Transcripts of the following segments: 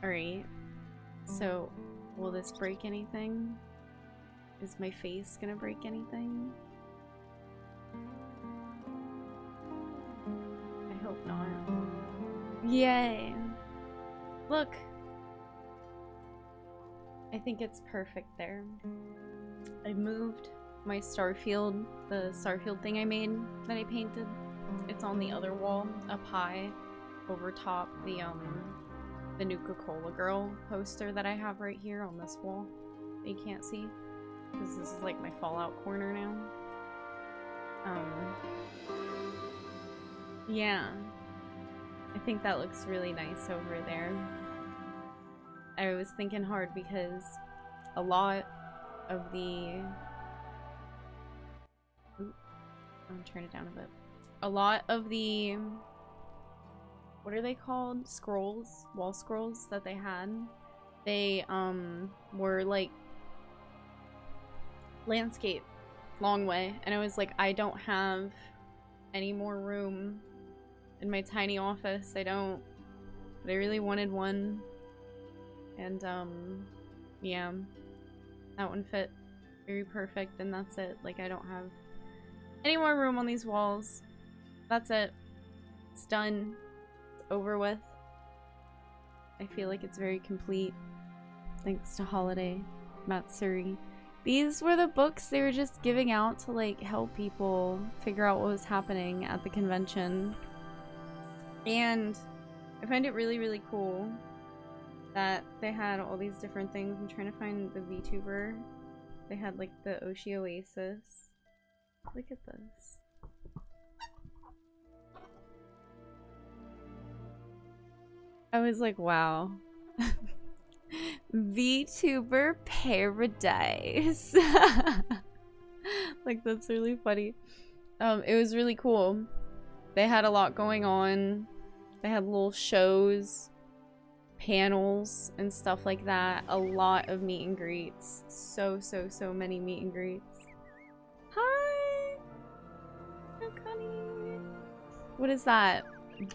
Alright. So, will this break anything? Is my face gonna break anything? I hope not. Yay! Look! I think it's perfect there. I moved my Starfield, the Starfield thing I made that I painted. It's on the other wall, up high, over top the Nuka-Cola girl poster that I have right here on this wall that you can't see. Because this is like my Fallout corner now. Yeah. I think that looks really nice over there. I was thinking hard because a lot of the... Ooh, I'm gonna turn it down a bit. A lot of the... What are they called? Scrolls? Wall scrolls that they had. They, were like... landscape. Long way. And I was like, I don't have any more room in my tiny office. I don't. But I really wanted one. And, yeah. That one fit very perfect, and that's it. Like, I don't have any more room on these walls. That's it. It's done. It's over with. I feel like it's very complete. Thanks to Holiday Matsuri. These were the books they were just giving out to, like, help people figure out what was happening at the convention. And I find it really, really cool that they had all these different things. I'm trying to find the VTuber. They had, like, the Oshi Oasis. Look at this. I was like, wow. VTuber paradise. Like, that's really funny. It was really cool. They had a lot going on. They had little shows, panels, and stuff like that. A lot of meet and greets. So many meet and greets. Hi! So funny. What is that?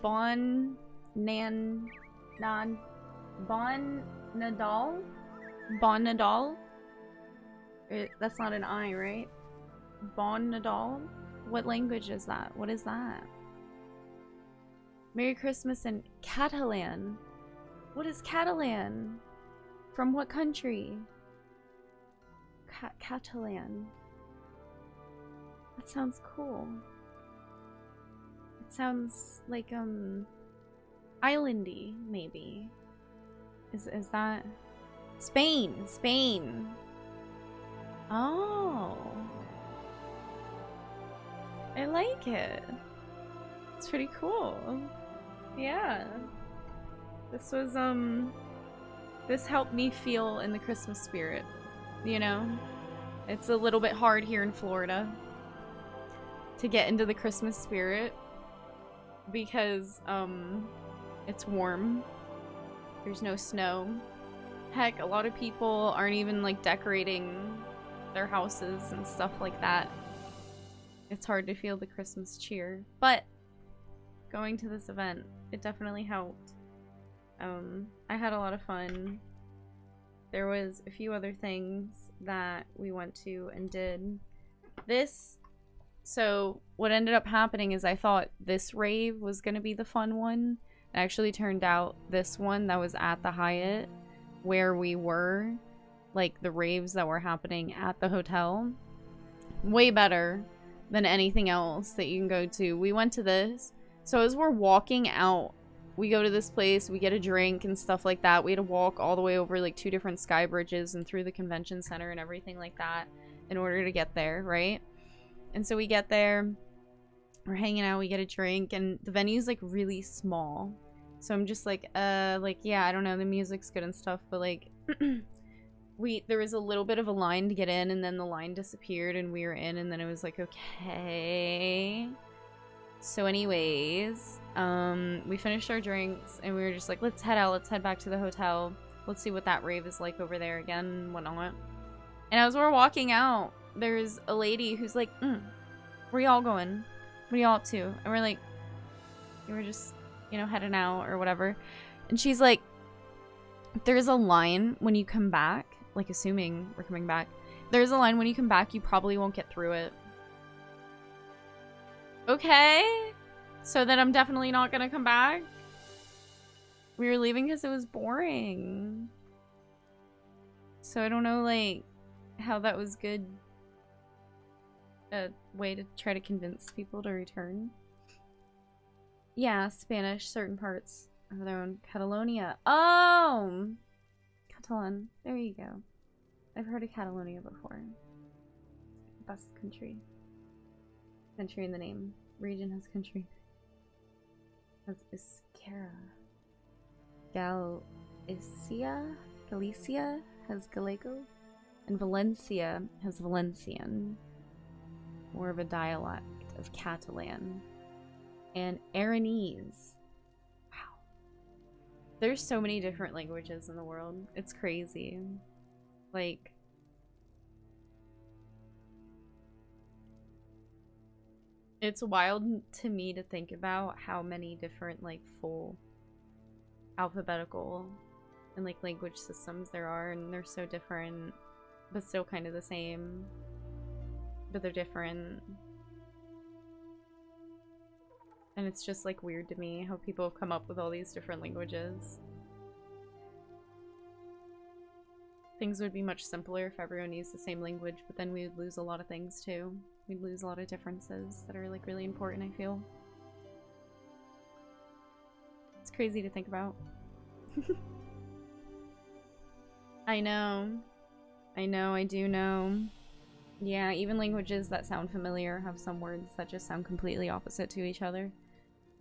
Bon Nadal? Bon Nadal? That's not an I, right? Bon Nadal? What language is that? What is that? Merry Christmas in Catalan. What is Catalan? From what country? Catalan. That sounds cool. It sounds like, islandy, maybe. Is that... Spain! Oh. I like it. It's pretty cool. Yeah. This was, this helped me feel in the Christmas spirit, you know? It's a little bit hard here in Florida to get into the Christmas spirit because, it's warm. There's no snow. Heck, a lot of people aren't even, like, decorating their houses and stuff like that. It's hard to feel the Christmas cheer. But going to this event, it definitely helped. I had a lot of fun. There was a few other things that we went to and did. So what ended up happening is I thought this rave was gonna be the fun one. It actually turned out this one that was at the Hyatt, where we were, like the raves that were happening at the hotel, way better than anything else that you can go to. We went to this. So as we're walking out, we go to this place, we get a drink and stuff like that. We had to walk all the way over like 2 different sky bridges and through the convention center and everything like that in order to get there, right? And so we get there, we're hanging out, we get a drink, and the venue's like really small. So I'm just like, yeah, I don't know, the music's good and stuff, but like, there was a little bit of a line to get in, and then the line disappeared, and we were in, and then it was like, okay. So anyways, we finished our drinks, and we were just like, let's head out, let's head back to the hotel. Let's see what that rave is like over there again, and whatnot. And as we're walking out, there's a lady who's like, where y'all going? What are y'all up to? And we're like, we were just, you know, heading out or whatever. And she's like, There's a line when you come back, like assuming we're coming back. There's a line when you come back, you probably won't get through it. Okay. So then I'm definitely not gonna come back. We were leaving because it was boring. So I don't know, like, how that was good. A way to try to convince people to return. Yeah, Spanish, certain parts of their own. Catalonia. Oh! Catalan. There you go. I've heard of Catalonia before. Best country. Country in the name. Region has country. Has Iscara. Galicia has Gallego. And Valencia has Valencian. More of a dialect of Catalan. And Aranese. Wow. There's so many different languages in the world. It's crazy. Like, it's wild to me to think about how many different, like, full alphabetical and, like, language systems there are, and they're so different, but still kind of the same. But they're different. And it's just, like, weird to me how people have come up with all these different languages. Things would be much simpler if everyone used the same language, but then we would lose a lot of things too. We'd lose a lot of differences that are, like, really important, I feel. It's crazy to think about. I know. I do know. Yeah, even languages that sound familiar have some words that just sound completely opposite to each other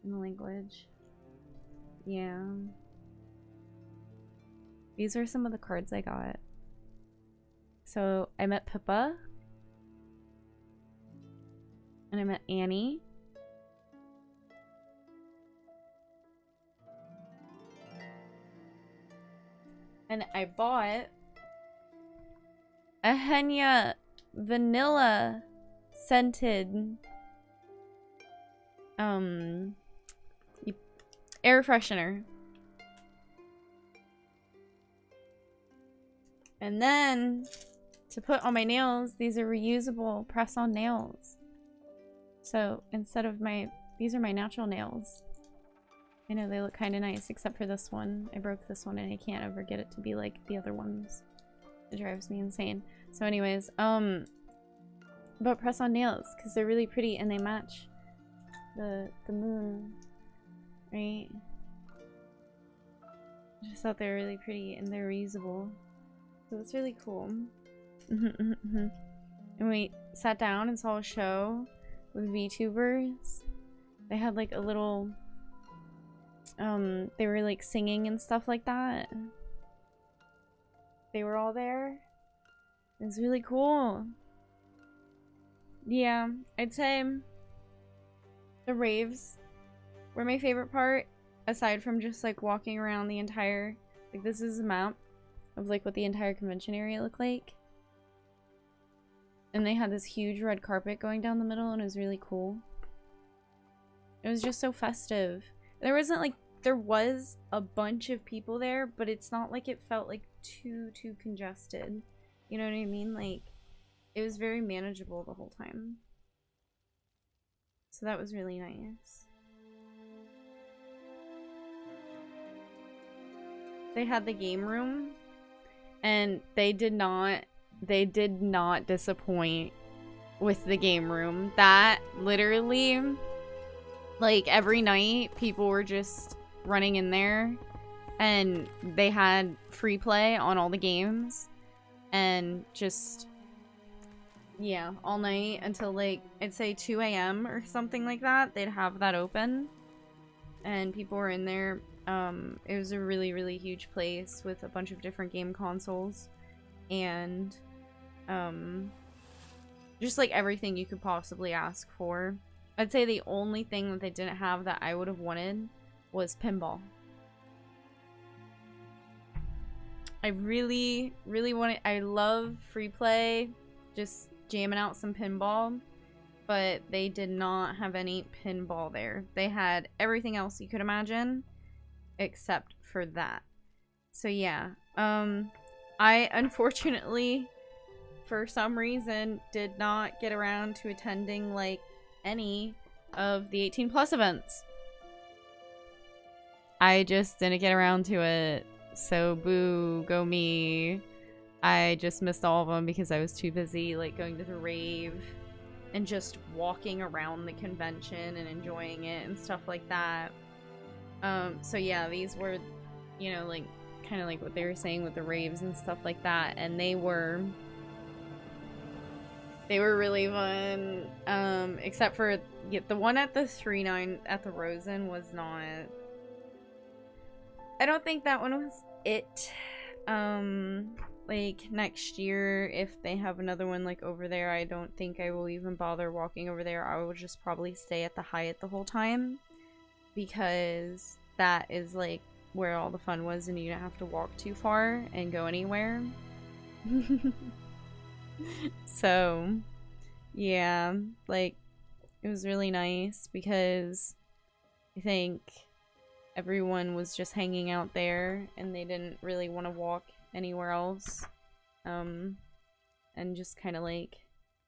in the language. Yeah. These are some of the cards I got. So I met Pippa. And I met Annie. And I bought a Henya vanilla scented air freshener. And then to put on my nails, these are reusable press-on nails. So instead of these are my natural nails. I know they look kind of nice, except for this one. I broke this one and I can't ever get it to be like the other ones. It drives me insane. So anyways, but press-on nails, because they're really pretty and they match the moon, right? I just thought they were really pretty and they're reusable. So that's really cool. And we sat down and saw a show with VTubers. They had like a little, they were like singing and stuff like that. They were all there. It was really cool. Yeah, I'd say the raves were my favorite part, aside from just like walking around the entire, like this is a map of like what the entire convention area looked like. And they had this huge red carpet going down the middle and it was really cool. It was just so festive. There wasn't like, there was a bunch of people there, but it's not like it felt like too congested. You know what I mean? Like, it was very manageable the whole time. So that was really nice. They had the game room, and they did not disappoint with the game room. That literally, like, every night people were just running in there, and they had free play on all the games, and just, yeah, all night until like, I'd say 2 a.m. or something like that. They'd have that open, and people were in there. It was a really, really huge place with a bunch of different game consoles, and just like everything you could possibly ask for. I'd say the only thing that they didn't have that I would have wanted was pinball. I really, really wanted, I love free play, just jamming out some pinball, but they did not have any pinball there. They had everything else you could imagine, except for that. So yeah, I unfortunately, for some reason, did not get around to attending like any of the 18 plus events. I just didn't get around to it. So boo, go me. I just missed all of them because I was too busy like going to the rave and just walking around the convention and enjoying it and stuff like that. So yeah, these were, you know, like kind of like what they were saying with the raves and stuff like that, and they were really fun. Except for the one at the 3-9 at the Rosen was not. I don't think that one was it. Like next year, if they have another one like over there, I don't think I will even bother walking over there. I will just probably stay at the Hyatt the whole time, because that is like where all the fun was and you don't have to walk too far and go anywhere. So yeah, like it was really nice because I think everyone was just hanging out there and they didn't really want to walk anywhere else, and just kind of like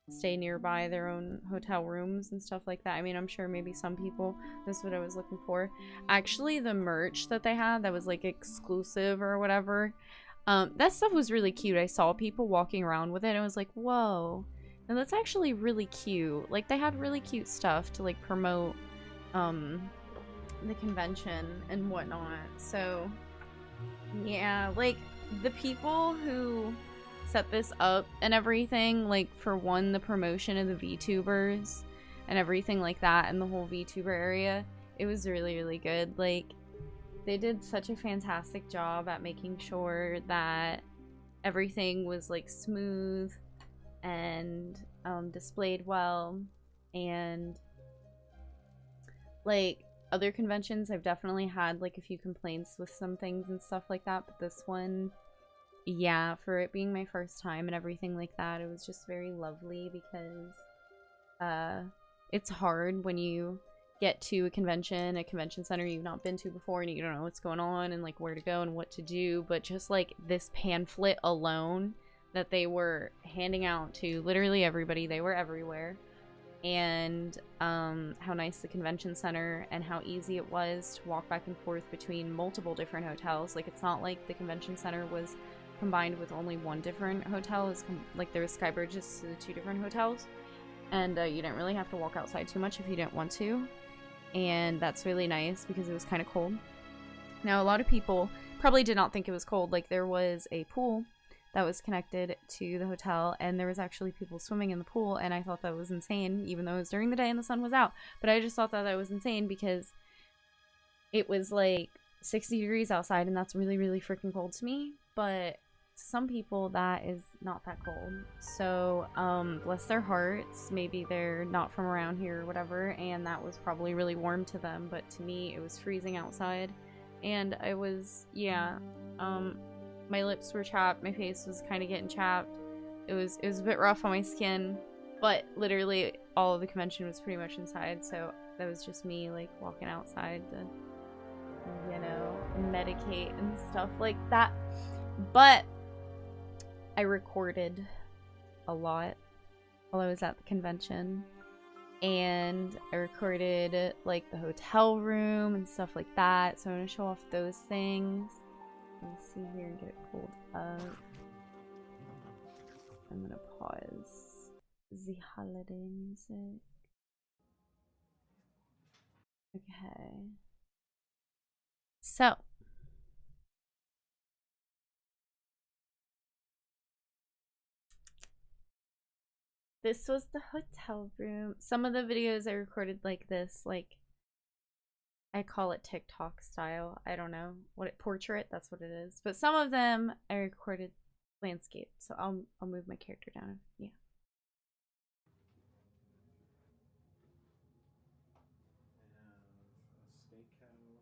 stay nearby their own hotel rooms and stuff like that. I mean, I'm sure maybe some people, that's what I was looking for. Actually, the merch that they had that was like exclusive or whatever, that stuff was really cute. I saw people walking around with it and I was like, whoa, and that's actually really cute. Like they had really cute stuff to like promote the convention and whatnot. So yeah, like the people who set this up and everything, like for one, the promotion of the VTubers and everything like that, and the whole VTuber area, it was really, really good. Like they did such a fantastic job at making sure that everything was like smooth and displayed well. And like other conventions, I've definitely had like a few complaints with some things and stuff like that, but this one, yeah, for it being my first time and everything like that, it was just very lovely, because it's hard when you get to a convention center you've not been to before, and you don't know what's going on and like where to go and what to do. But just like this pamphlet alone that they were handing out to literally everybody, they were everywhere, and how nice the convention center and how easy it was to walk back and forth between multiple different hotels. Like it's not like the convention center was combined with only one different hotel. It's like there was sky bridges to the two different hotels, and you didn't really have to walk outside too much if you didn't want to, and that's really nice because it was kind of cold. Now a lot of people probably did not think it was cold. Like there was a pool that was connected to the hotel, and there was actually people swimming in the pool, and I thought that was insane, even though it was during the day and the sun was out. But I just thought that was insane because it was like 60 degrees outside, and that's really, really freaking cold to me. But to some people that is not that cold. So bless their hearts, maybe they're not from around here or whatever, and that was probably really warm to them. But to me, it was freezing outside, and I was, yeah, my lips were chapped, my face was kind of getting chapped. It was a bit rough on my skin, but literally all of the convention was pretty much inside, so that was just me like walking outside to, you know, medicate and stuff like that. But I recorded a lot while I was at the convention, and I recorded like the hotel room and stuff like that, so I'm gonna show off those things. Let me see here and get it pulled up. I'm gonna pause the holiday music. Okay. So, this was the hotel room. Some of the videos I recorded like this, like I call it TikTok style. I don't know what it, portrait. That's what it is. But some of them I recorded landscape. So I'll move my character down. Yeah.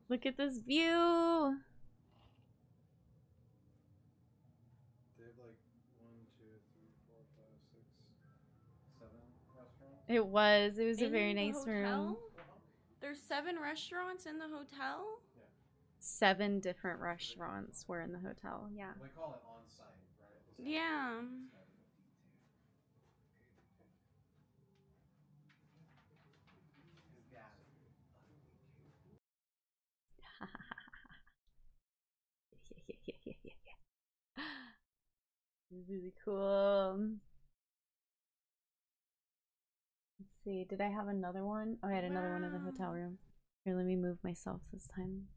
Look at this view. They have like 1, 2, 3, 4, 5, 6, 7 restaurants. It was a In very the nice room. hotel? There's 7 restaurants in the hotel? Yeah. 7 different restaurants were in the hotel. Yeah. They call it on site, right? Yeah. Really cool. Let's see. Did I have another one? Oh, I had another one in the hotel room. Here, let me move myself this time.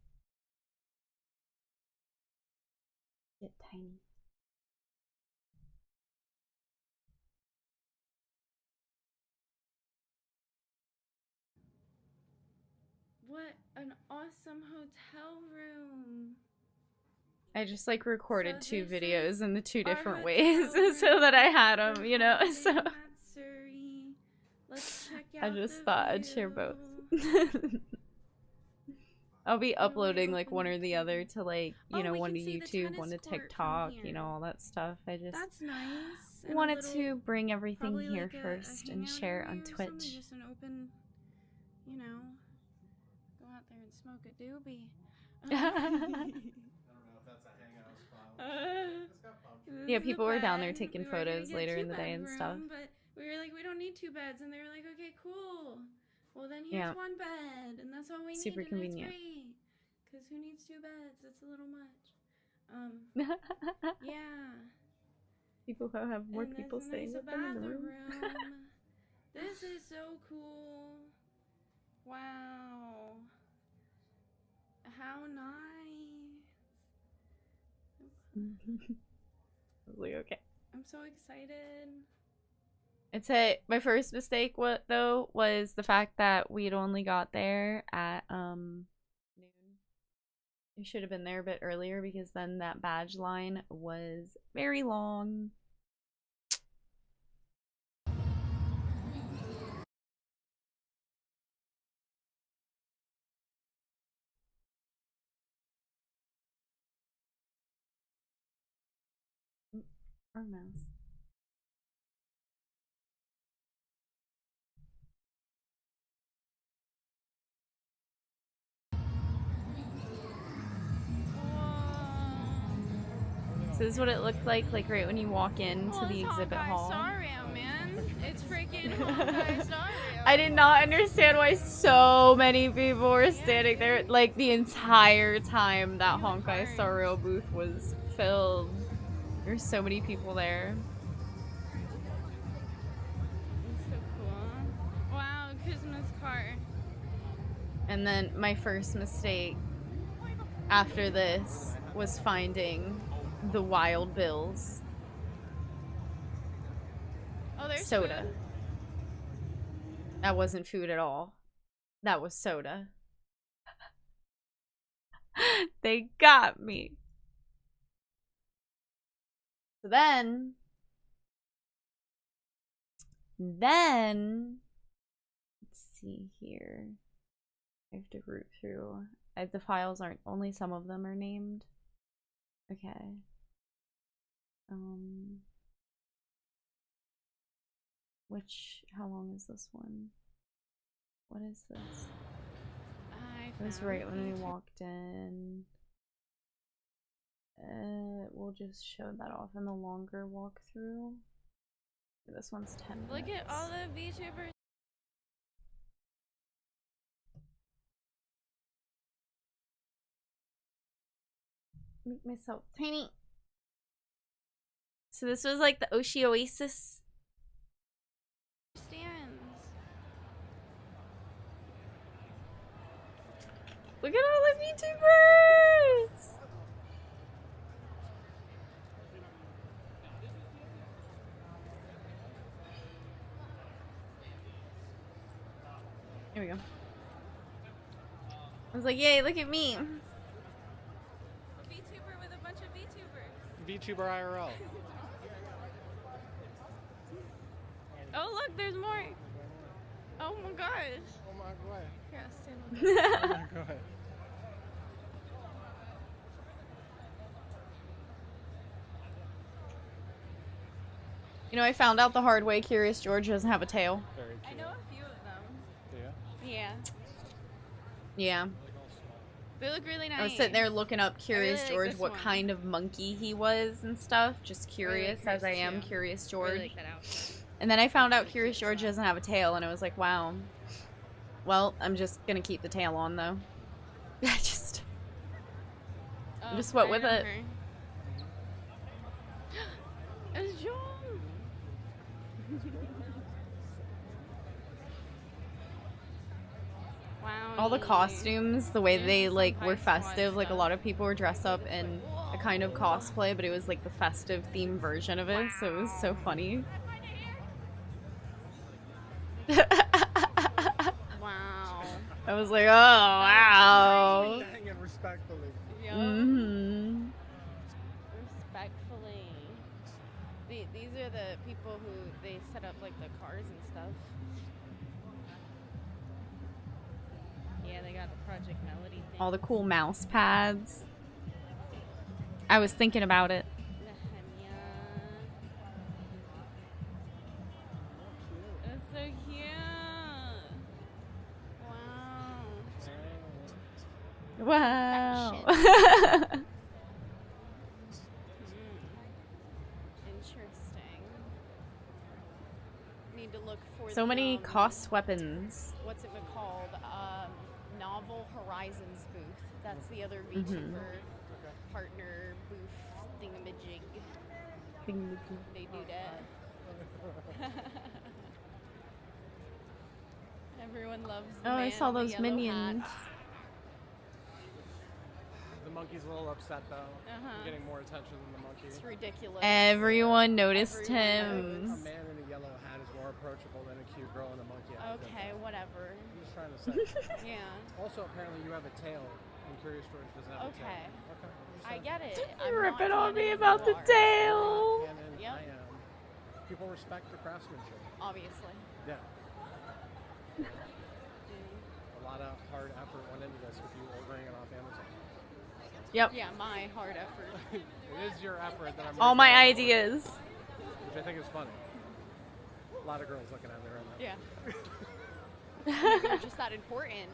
Get tiny. What an awesome hotel room. I just like recorded So 2 this videos is in the 2 our different hotel ways so room that I had for them, you know, holiday so Matsuri. Let's check I out just the thought I'd share both. view. I'll be How do I uploading like open one the or the other to like, you Oh, know, we one can to see the YouTube, one to tennis court from TikTok, you here. know, all that stuff. I just That's nice. And a wanted little- to bring everything probably here like a first and hangout share it area on or something, Twitch. just an open, you know, go out there and smoke a doobie. I don't know if that's a hangout spot. It's got palm trees. Yeah, This is people a were down there bed. taking We were gonna photos get later in the 2-bed day and stuff. room, but we were like, we don't need 2 beds, and they were like, okay, cool. Well, then here's Yeah. 1 bed, and that's all we Super need, convenient. and it's great. Cause who needs 2 beds? It's a little much. Yeah. People who have more And people there's a staying nice with them in the room. bathroom. This is so cool. Wow. How nice. I was like, okay. I'm so excited. I'd say my first mistake though was the fact that we'd only got there at noon. We should have been there a bit earlier because then that badge line was very long. Our mouse. So this is what it looked like right when you walk into the exhibit hall. Sorry, man. It's freaking Honkai Star Rail. I did not understand why so many people were standing there like the entire time that Honkai Star Rail booth was filled. There's so many people there. It's so cool. Wow, Christmas card. And then my first mistake after this was finding the Wild Bills Oh, there's soda. food? That wasn't food at all. That was soda. They got me. So then, let's see here. I have to root through. The files aren't, only some of them are named. Okay. How long is this one? What is this? It was right when we walked in. We'll just show that off in the longer walkthrough. This one's 10 minutes. Look at all the VTubers. Make myself tiny. So this was like the Oshi Oasis. Stands. Look at all the VTubers! Here we go. I was like, yay, look at me. A VTuber with a bunch of VTubers. VTuber IRL. Oh, look, there's more. Oh my gosh. Oh my god. Here, I'll stand with Oh my god. You know, I found out the hard way. Curious George doesn't have a tail. Very cute. I know a few of them. Yeah. Yeah. Yeah. They look really nice. I was sitting there looking up Curious like George, this what one. kind of monkey he was and stuff. Just curious, as I am too. Curious I George. really like that outfit. And then I found out really Curious cute, George so. doesn't have a tail, and I was like, wow. Well, I'm just gonna keep the tail on, though. Just went with it. It's John. Wow. All the costumes, the way This they is some like were high squad festive, like a stuff. lot of people were dressed up in a kind of cosplay, but it was like the festive theme version of it, so it was so funny. Wow. I was like, oh wow. Hanging respectfully. Yep. Mm-hmm. Respectfully. These are the people who they set up like the cars and stuff. Yeah, they got the Project Melody thing. All the cool mouse pads. I was thinking about it. Nehemiah. That's so cute. Wow. Wow. Interesting. Need to look for So the, many cost weapons. what's it called? Novel Horizons booth. That's the other VTuber partner booth thingamajig. They do that. Everyone loves the Oh, I man saw in the those yellow minions. hat. The monkey's a little upset though. Uh-huh. I'm getting more attention than the monkey. It's ridiculous. Everyone noticed Everyone him. A man in a yellow hat is more approachable than a cute girl in a monkey outfit. Okay, whatever. I'm just trying to say. Yeah. Also, apparently you have a tail, and Curious George doesn't have a tail. Okay. Okay. I get it. You're I'm ripping not on me canon, about you the are. tail. Canon, Yep. I am. People respect the craftsmanship. Obviously. Yeah. A lot of hard effort went into this with you ordering it off Amazon. Yep. Yeah, my hard effort. It is your effort that I'm All my making, ideas. which I think is funny. A lot of girls looking at me right now. Yeah. Maybe you're just that important.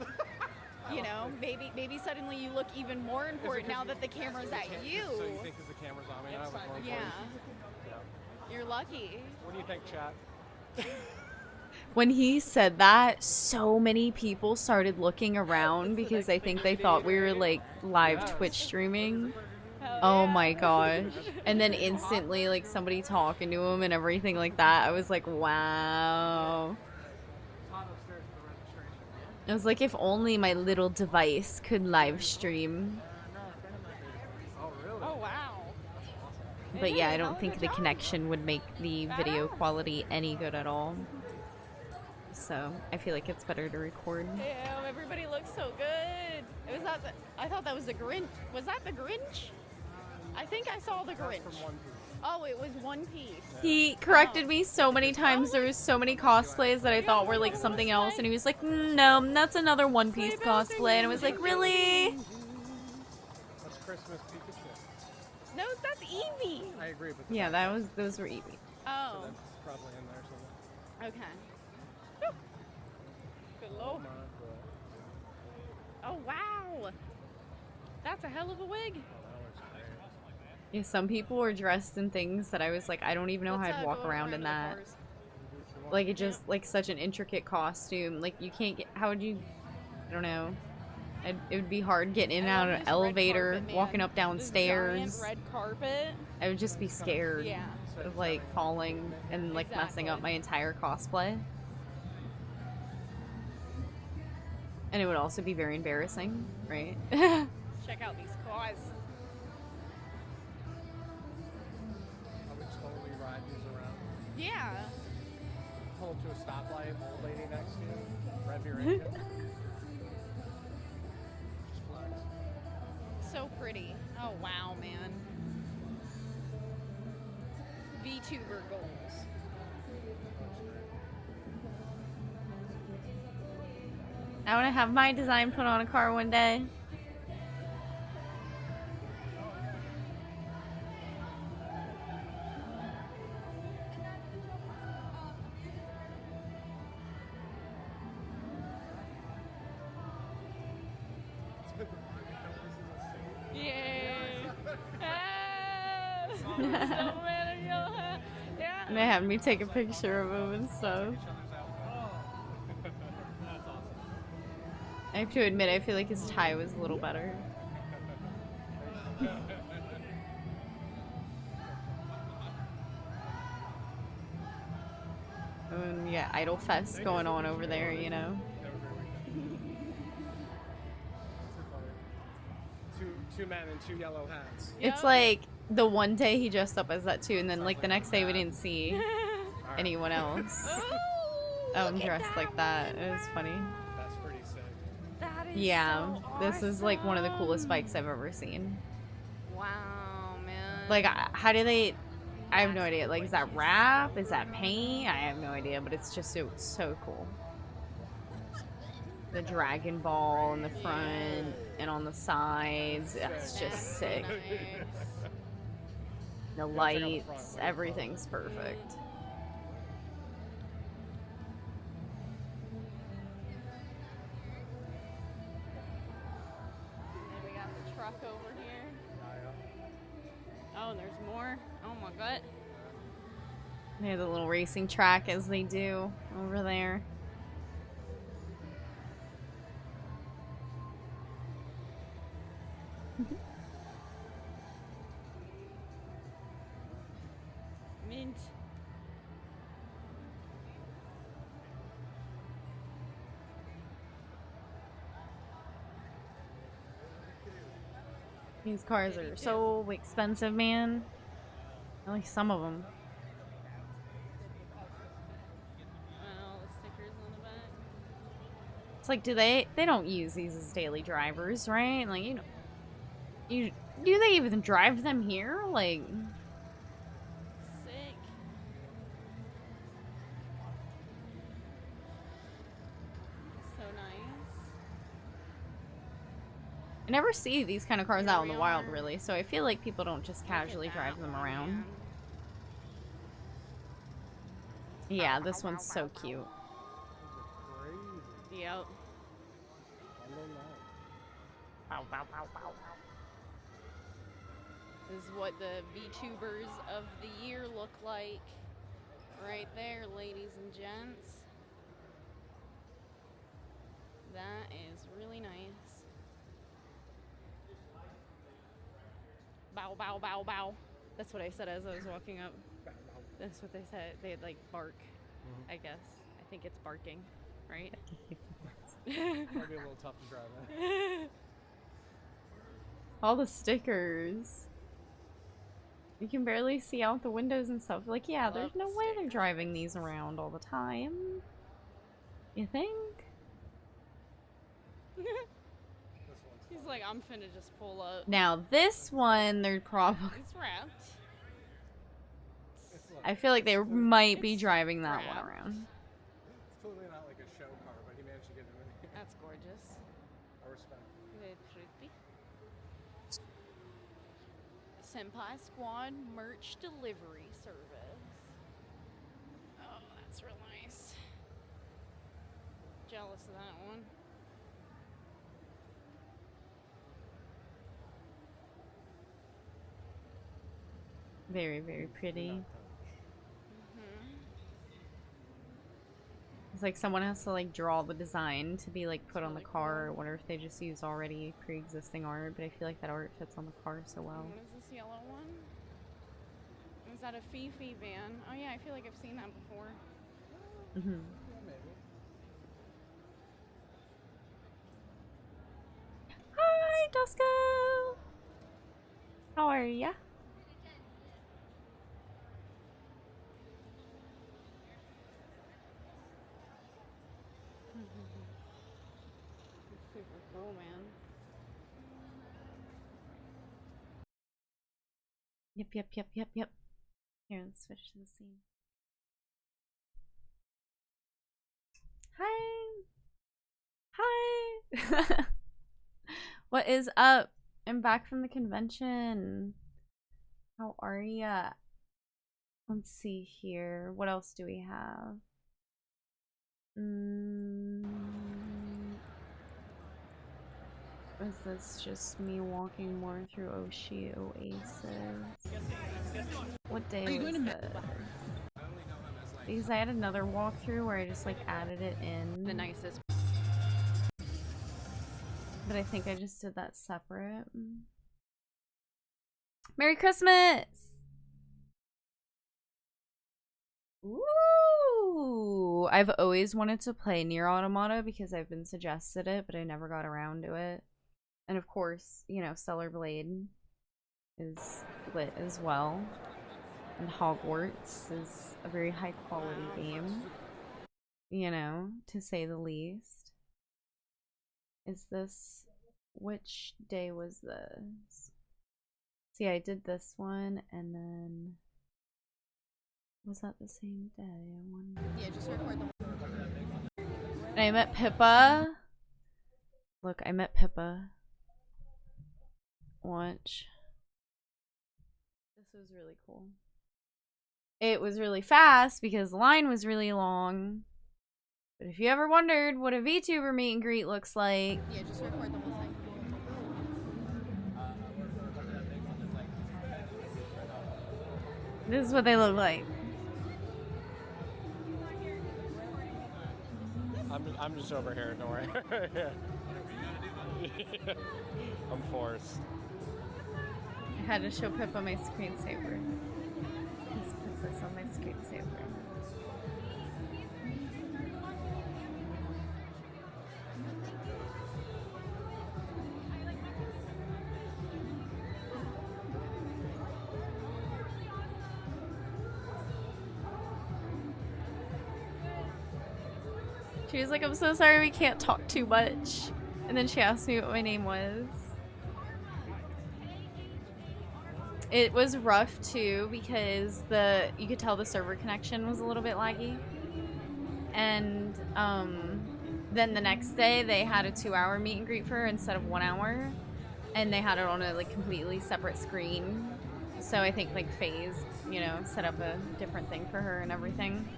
You know, maybe suddenly you look even more important now that the camera's at you. So you think because the camera's on me, I look more important? Yeah. Yeah. You're lucky. What do you think, chat? When he said that, so many people started looking around because I think they thought we were like live Twitch streaming. Oh my gosh. And then instantly like somebody talking to him and everything like that. I was like, wow. I was like, if only my little device could live stream. Oh, really? Oh wow. But yeah, I don't think the connection would make the video quality any good at all. So I feel like it's better to record. Damn, everybody looks so good. It was that. I thought that was the Grinch. Was that the Grinch? I think I saw the That's Grinch. from One Piece. Oh, it was One Piece. He corrected me so many times. There was so many cosplays that I thought were like something else, and he was like, "No, that's another One Piece cosplay." And I was like, "Really?" That's Christmas Pikachu. No, that's Eevee. I agree, but Yeah, those were Eevee. Oh, that's probably in there somewhere. okay. Whew. Good lord. Come on, bro. Oh wow. That's a hell of a wig. Oh, that looks great. Yeah, some people were dressed in things that I was like, I don't even know how Let's, I'd walk go around in the that. cars. Like it just like such an intricate costume. Like you can't get. How would you? I don't know. It would be hard getting in and I out love of an this red elevator, carpet, man. walking up This downstairs. giant red carpet. I would just be scared Yeah. of like falling and like messing up my entire cosplay. And it would also be very embarrassing, right? Check out these cars. I would totally ride these around. Yeah. Pull to a stoplight, old lady next to you, rev your engine. Just flex. So pretty. Oh wow, man. VTuber goals. I want to have my design put on a car one day. Yeah. And they had me take a picture of him and stuff. That's awesome. I have to admit, I feel like his tie was a little better. And yeah, Idol Fest going on over there, you know. Two men in two yellow hats. It's like the one day he dressed up as that too, and then like the next day we didn't see anyone else dressed like that. It was funny. That's pretty sick. That is Yeah, so this is like one of the coolest awesome. bikes I've ever seen. Wow, man. Like, how do they? I have no idea. Like, is that wrap? Is that paint? I have no idea, but it's just so cool. The Dragon Ball in the front and on the sides. It's just sick. Nice. The lights, everything's perfect. And we got the truck over here. Oh, and there's more. Oh my god. They have the little racing track as they do over there. Mint. These cars are so expensive, man. At least some of them. And all the stickers on the back. It's like, they don't use these as daily drivers, right? Like, do they even drive them here? Like, Sick. So nice. I never see these kind of cars out in the we wild, are. really, so I feel like people don't just casually Look at drive that them one, around. man. Yeah, this one's so cute. Crazy. Yep. I don't know. This is what the VTubers of the year look like. Right there, ladies and gents. That is really nice. Bow, bow, bow, bow. That's what I said as I was walking up. That's what they said. They'd like bark, I guess. I think it's barking, right? Might be a little tough to drive in. All the stickers. You can barely see out the windows and stuff. Like, yeah, Love there's no the way they're stickers. driving these around all the time. You think? This one's He's fun. like, I'm finna just pull up. Now, this one, they're probably... It's wrapped. It's like, I feel like they might be driving that one wrapped. around. it's totally not like a show car, but he managed to get it in here. That's gorgeous. I respect. Very pretty. Senpai Squad merch delivery service. Oh, that's real nice. Jealous of that one. Very, very pretty. Mm-hmm. It's like someone has to like draw the design to be like put on the car. I wonder if they just use already pre-existing art, but I feel like that art fits on the car so well. What is this yellow one? Is that a Fifi van? Oh yeah, I feel like I've seen that before. Mm-hmm. Yeah, maybe. Hi, Dusko! How are ya? Super cool, man. Yep. Here, let's switch to the scene. Hi! What is up? I'm back from the convention. How are ya? Let's see here. What else do we have? Is this just me walking more through Oshi Oasis? What day was this? Because I had another walkthrough where I just like added it in. The nicest. But I think I just did that separate. Merry Christmas! Ooh! I've always wanted to play Nier Automata because I've been suggested it, but I never got around to it. And of course, you know, Stellar Blade is lit as well. And Hogwarts is a very high quality game. You know, to say the least. Is this... Which day was this? See, I did this one, and then... Was that the same day? I wonder. Yeah, just record the And I met Pippa. Look, I met Pippa. Watch. This was really cool. It was really fast because the line was really long. But if you ever wondered what a VTuber meet and greet looks like... Yeah, just record the whole thing. This is what they look like. I'm just over here, don't worry. I'm forced. I had to show Pippa my screensaver. Let's put this on my screensaver. She was like, I'm so sorry we can't talk too much. And then she asked me what my name was. It was rough too because you could tell the server connection was a little bit laggy. And then the next day they had a 2-hour meet and greet for her instead of 1 hour. And they had it on a like completely separate screen. So I think like FaZe, you know, set up a different thing for her and everything.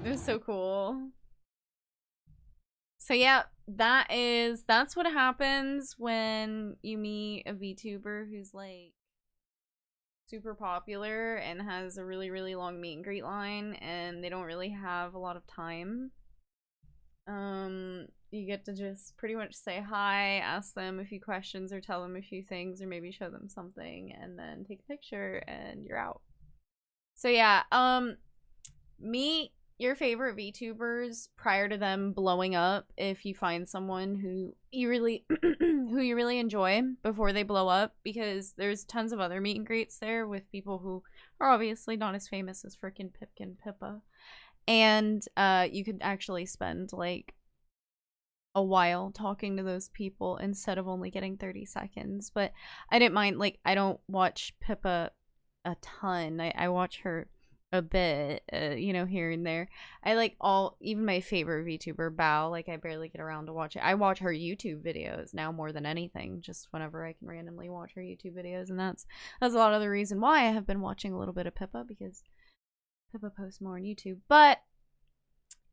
It was so cool. So yeah, that's what happens when you meet a VTuber who's like super popular and has a really, really long meet and greet line and they don't really have a lot of time. You get to just pretty much say hi, ask them a few questions or tell them a few things or maybe show them something and then take a picture and you're out. So yeah, meet your favorite VTubers prior to them blowing up if you find someone who you really enjoy before they blow up, because there's tons of other meet and greets there with people who are obviously not as famous as frickin' Pipkin Pippa. And you could actually spend like a while talking to those people instead of only getting 30 seconds. But I didn't mind, like, I don't watch Pippa a ton. I watch her a bit, you know, here and there. I like even my favorite VTuber, Bao, like I barely get around to watch it. I watch her YouTube videos now more than anything, just whenever I can randomly watch her YouTube videos, and that's a lot of the reason why I have been watching a little bit of Pippa, because Pippa posts more on YouTube. But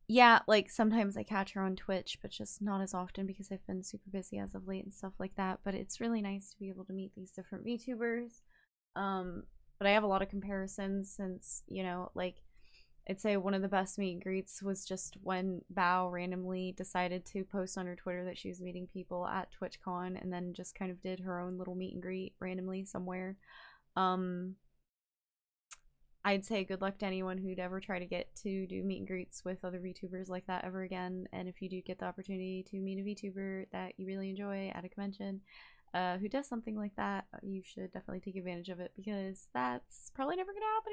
yeah, like sometimes I catch her on Twitch, but just not as often because I've been super busy as of late and stuff like that. But it's really nice to be able to meet these different VTubers. But I have a lot of comparisons since, you know, like, I'd say one of the best meet and greets was just when Bao randomly decided to post on her Twitter that she was meeting people at TwitchCon and then just kind of did her own little meet and greet randomly somewhere. I'd say good luck to anyone who'd ever try to get to do meet and greets with other VTubers like that ever again. And if you do get the opportunity to meet a VTuber that you really enjoy at a convention, who does something like that, you should definitely take advantage of it, because that's probably never gonna happen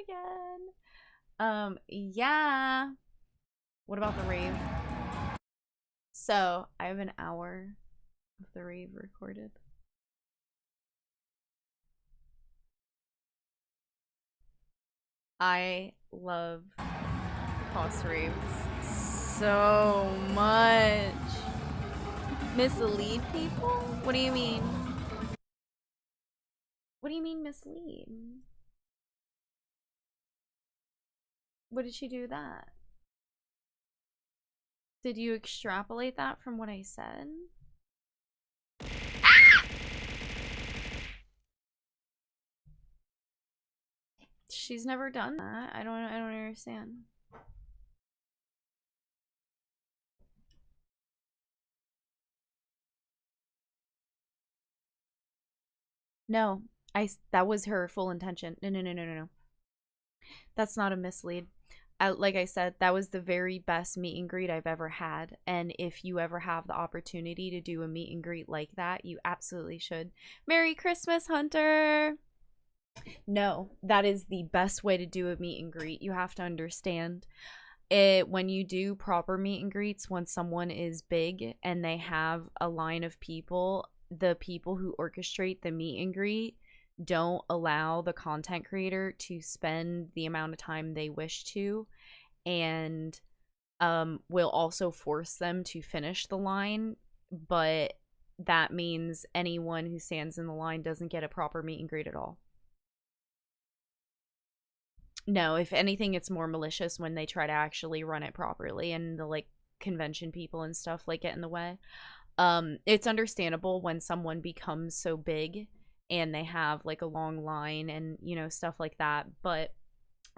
again. Yeah. What about the rave? So I have an hour of the rave recorded. I love Cost raves so much. Mislead people? What do you mean? What do you mean mislead? What did she do that? Did you extrapolate that from what I said? Ah! 'Cause She's never done that. I don't understand. No, that was her full intention. No. That's not a mislead. Like I said, that was the very best meet and greet I've ever had. And if you ever have the opportunity to do a meet and greet like that, you absolutely should. Merry Christmas, Hunter! No, that is the best way to do a meet and greet. You have to understand it when you do proper meet and greets, when someone is big and they have a line of people, the people who orchestrate the meet and greet don't allow the content creator to spend the amount of time they wish to, and will also force them to finish the line. But that means anyone who stands in the line doesn't get a proper meet and greet at all. No, if anything, it's more malicious when they try to actually run it properly and the like convention people and stuff like get in the way. It's understandable when someone becomes so big and they have like a long line and, you know, stuff like that. But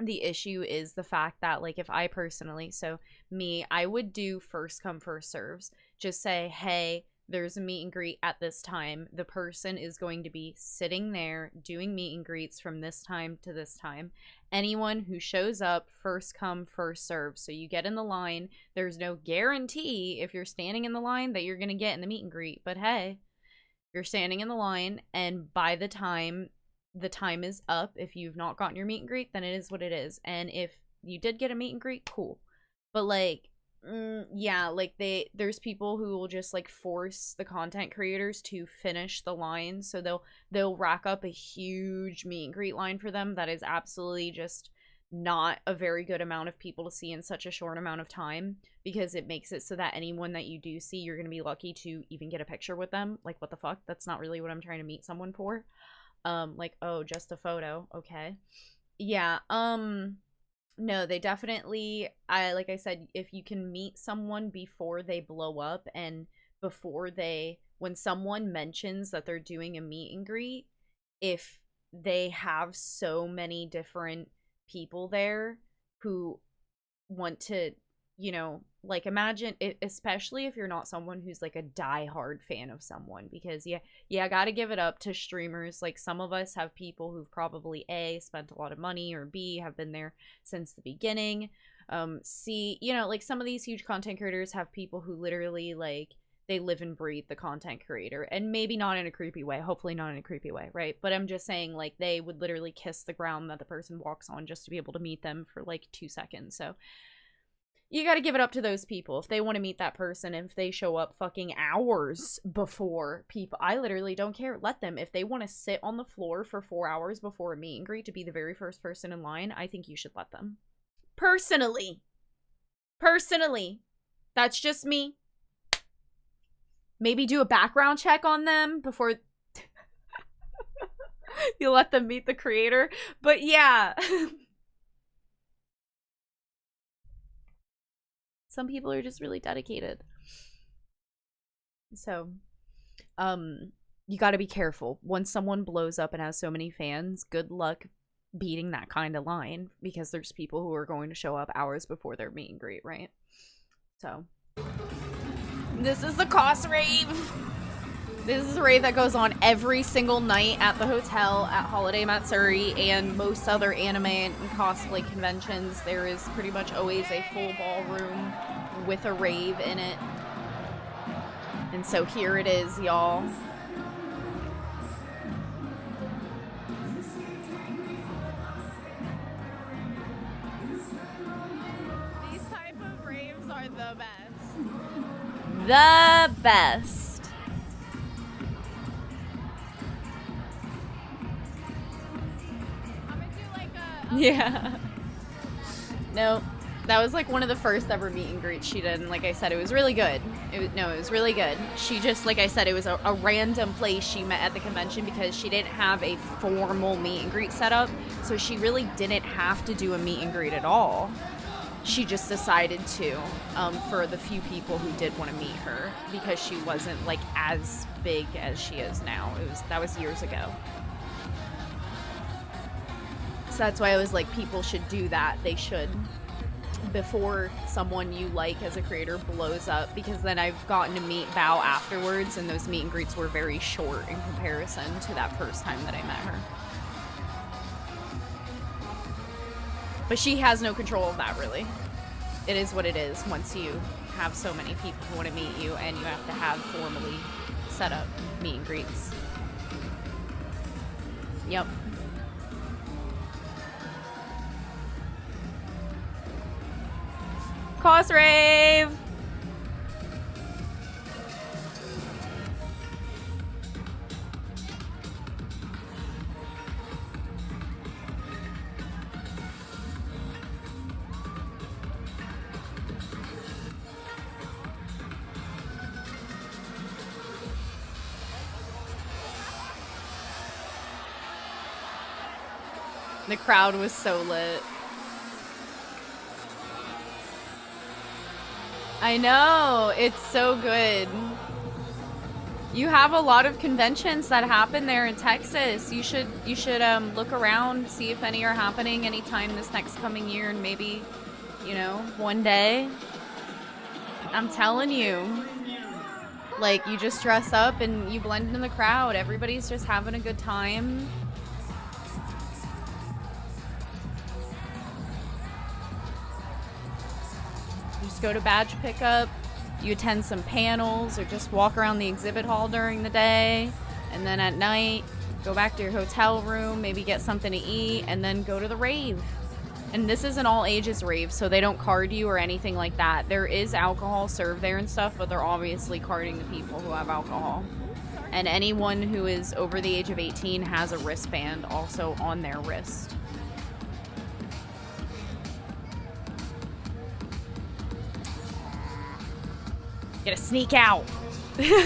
the issue is the fact that, like, if I personally, so me, I would do first come, first serves. Just say, hey, there's a meet and greet at this time. The person is going to be sitting there doing meet and greets from this time to this time. Anyone who shows up, first come, first serve. So you get in the line. There's no guarantee if you're standing in the line that you're going to get in the meet and greet. But hey, you're standing in the line, and by the time is up, if you've not gotten your meet and greet, then it is what it is. And if you did get a meet and greet, cool. But like, yeah, like there's people who will just like force the content creators to finish the line, so they'll rack up a huge meet and greet line for them that is absolutely just not a very good amount of people to see in such a short amount of time, because it makes it so that anyone that you do see, you're gonna be lucky to even get a picture with them. Like, what the fuck? That's not really what I'm trying to meet someone for. Like, oh, just a photo, okay. Yeah, no, they definitely, like I said, if you can meet someone before they blow up, and before when someone mentions that they're doing a meet and greet, if they have so many different people there who want to, you know, like, imagine it, especially if you're not someone who's like a diehard fan of someone, because I gotta give it up to streamers. Like, some of us have people who've probably A, spent a lot of money, or B, have been there since the beginning. C, you know, like, some of these huge content creators have people who literally, like, they live and breathe the content creator, and maybe not in a creepy way, hopefully not in a creepy way, right? But I'm just saying, like, they would literally kiss the ground that the person walks on just to be able to meet them for like 2 seconds. So you gotta give it up to those people. If they want to meet that person, if they show up fucking hours before people, I literally don't care. Let them. If they want to sit on the floor for 4 hours before a meet and greet to be the very first person in line, I think you should let them. Personally. That's just me. Maybe do a background check on them before you let them meet the creator. But yeah. Some people are just really dedicated. So, you gotta be careful. Once someone blows up and has so many fans, good luck beating that kind of line, because there's people who are going to show up hours before their meet and greet, right? So, this is the Cos rave. This is a rave that goes on every single night at the hotel at Holiday Matsuri and most other anime and cosplay conventions. There is pretty much always a full ballroom with a rave in it. And so here it is, y'all. These type of raves are the best. The best. Yeah. No, that was like one of the first ever meet and greets she did, and like I said, it was really good. It was really good. She just, like I said, it was a random place she met at the convention because she didn't have a formal meet and greet set up, so she really didn't have to do a meet and greet at all. She just decided to, for the few people who did want to meet her, because she wasn't like as big as she is now. That was years ago. So that's why I was like, people should do that. They should, before someone you like as a creator blows up, because then I've gotten to meet Bao afterwards, and those meet and greets were very short in comparison to that first time that I met her. But she has no control of that, really. It is what it is once you have so many people who want to meet you, and you have to have formally set up meet and greets. Yep. Cos rave! The crowd was so lit. I know, it's so good. You have a lot of conventions that happen there in Texas. You should look around, see if any are happening anytime this next coming year, and maybe, you know, one day. I'm telling you. Like, you just dress up and you blend in the crowd. Everybody's just having a good time. Just go to badge pickup, you attend some panels, or just walk around the exhibit hall during the day, and then at night, go back to your hotel room, maybe get something to eat, and then go to the rave. And this is an all ages rave, so they don't card you or anything like that. There is alcohol served there and stuff, but they're obviously carding the people who have alcohol. And anyone who is over the age of 18 has a wristband also on their wrist. Gotta sneak out. Is this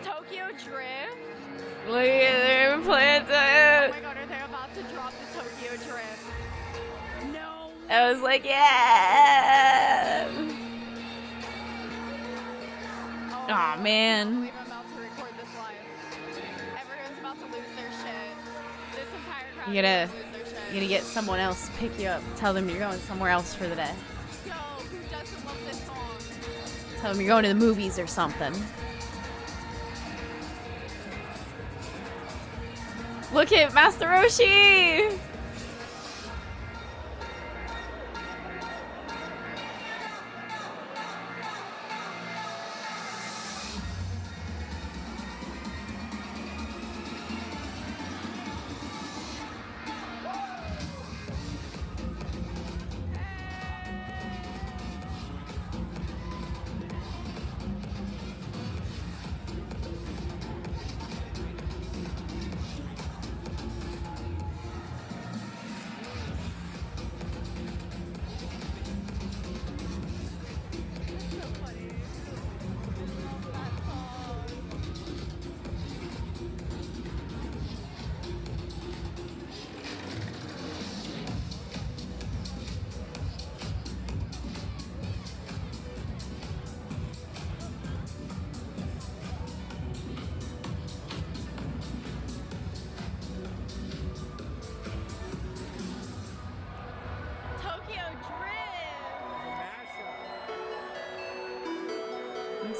Tokyo Drift? Look at their plants. Oh my god, are they about to drop the Tokyo Drift? No. I was like, yeah. Aw, man. I believe I'm about to record this live. Everyone's about to lose their shit. This entire crowd You gotta is about to lose their shit. You gotta get someone else to pick you up. Tell them you're going somewhere else for the day. Yo, who doesn't love this song? Tell them you're going to the movies or something. Look at Master Roshi!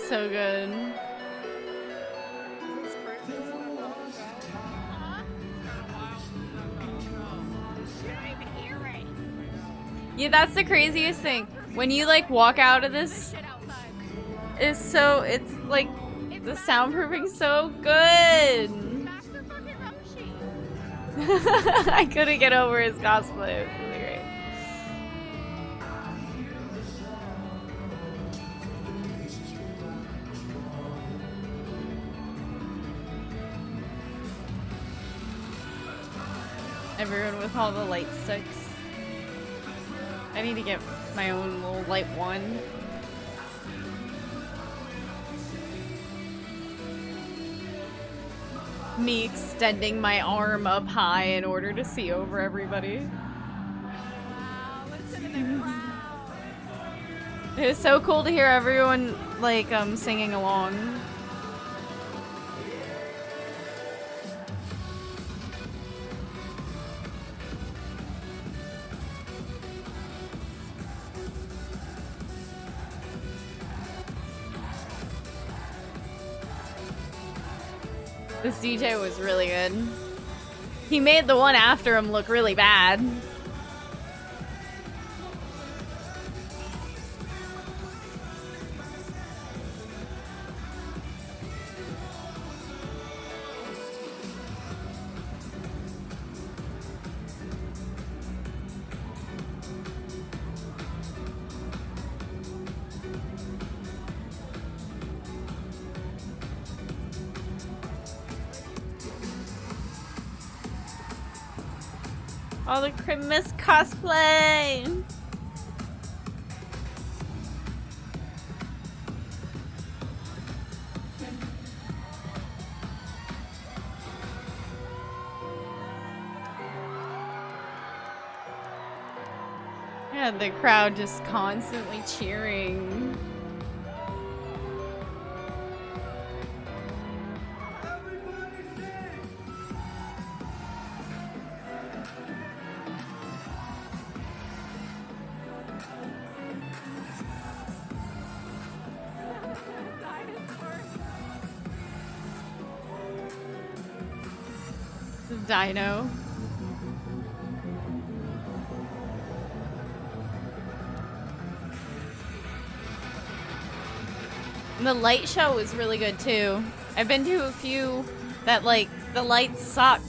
So good. Yeah, that's the craziest thing. When you like walk out of this, it's like the soundproofing's so good. I couldn't get over his cosplay. It was really great. Everyone with all the light sticks. I need to get my own little light one. Me extending my arm up high in order to see over everybody. Wow, listen to the crowd. It was so cool to hear everyone like singing along. This DJ was really good. He made the one after him look really bad. All the Christmas cosplay! Yeah, the crowd just constantly cheering. Dino. And the light show was really good too. I've been to a few that like the lights sucked.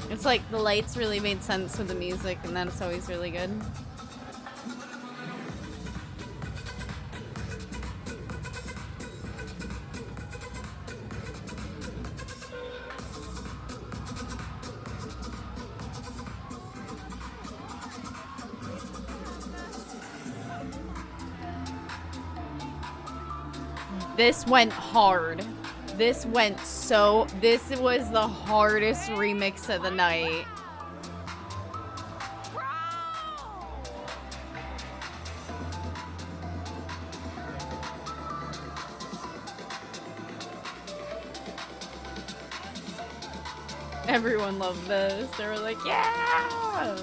It's like the lights really made sense with the music, and that's always really good. This went hard. This went so... This was the hardest remix of the night. Everyone loved this. They were like, yeah!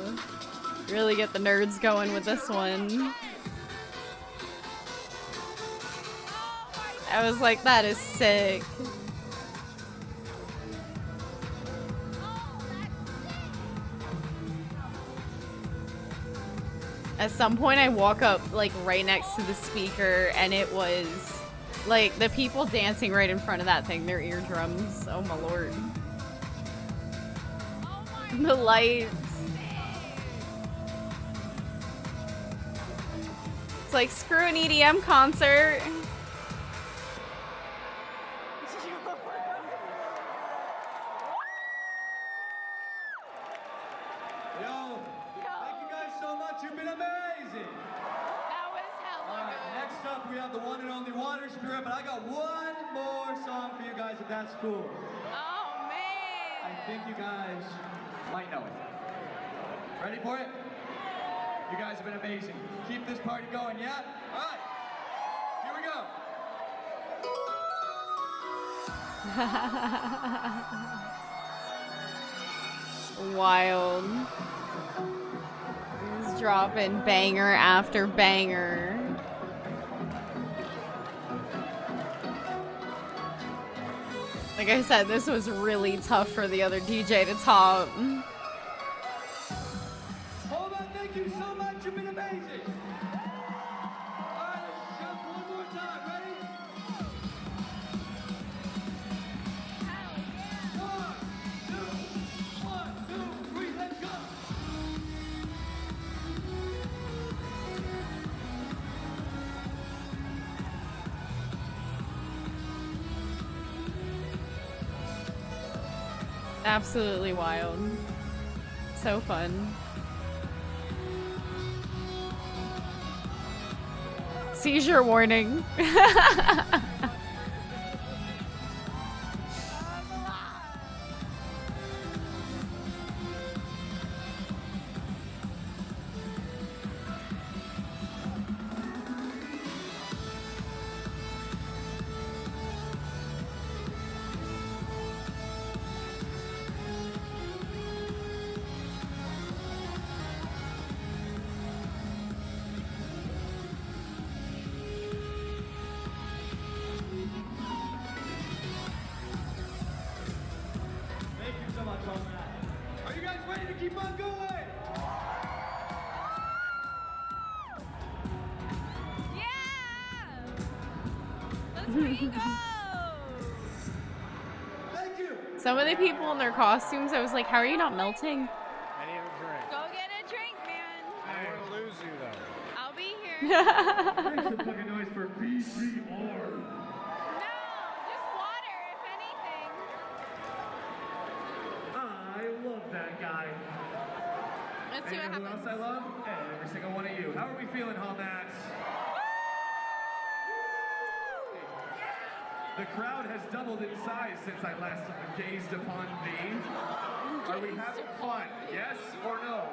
Really get the nerds going with this one. I was like, that is sick. At some point I walk up like right next to the speaker and it was like the people dancing right in front of that thing, their eardrums. Oh my lord. The lights. It's like, screw an EDM concert. That's cool. Oh, man. I think you guys might know it. Ready for it? You guys have been amazing. Keep this party going, yeah? All right. Here we go. Wild. He's dropping banger after banger. Like I said, this was really tough for the other DJ to top. Hold on, thank you so much. You've been amazing. All right, let's jump one more time. Ready? 1, 2, 3, let's go. Absolutely wild. So fun. Seizure warning. much on that. Are you guys ready to keep on going? Yeah! Let's freaking go! Thank you. Some of the people in their costumes, I was like, how are you not melting? I need a drink. Go get a drink, man. I don't want to lose you though. I'll be here. Make some fucking noise for VCR. No, just water, if anything. I love that guy. Let's see And what you know who happens. else I love? Every single one of you. How are we feeling, Hallmats? The crowd has doubled in size since I last gazed upon thee. Are we having fun? Yes or no?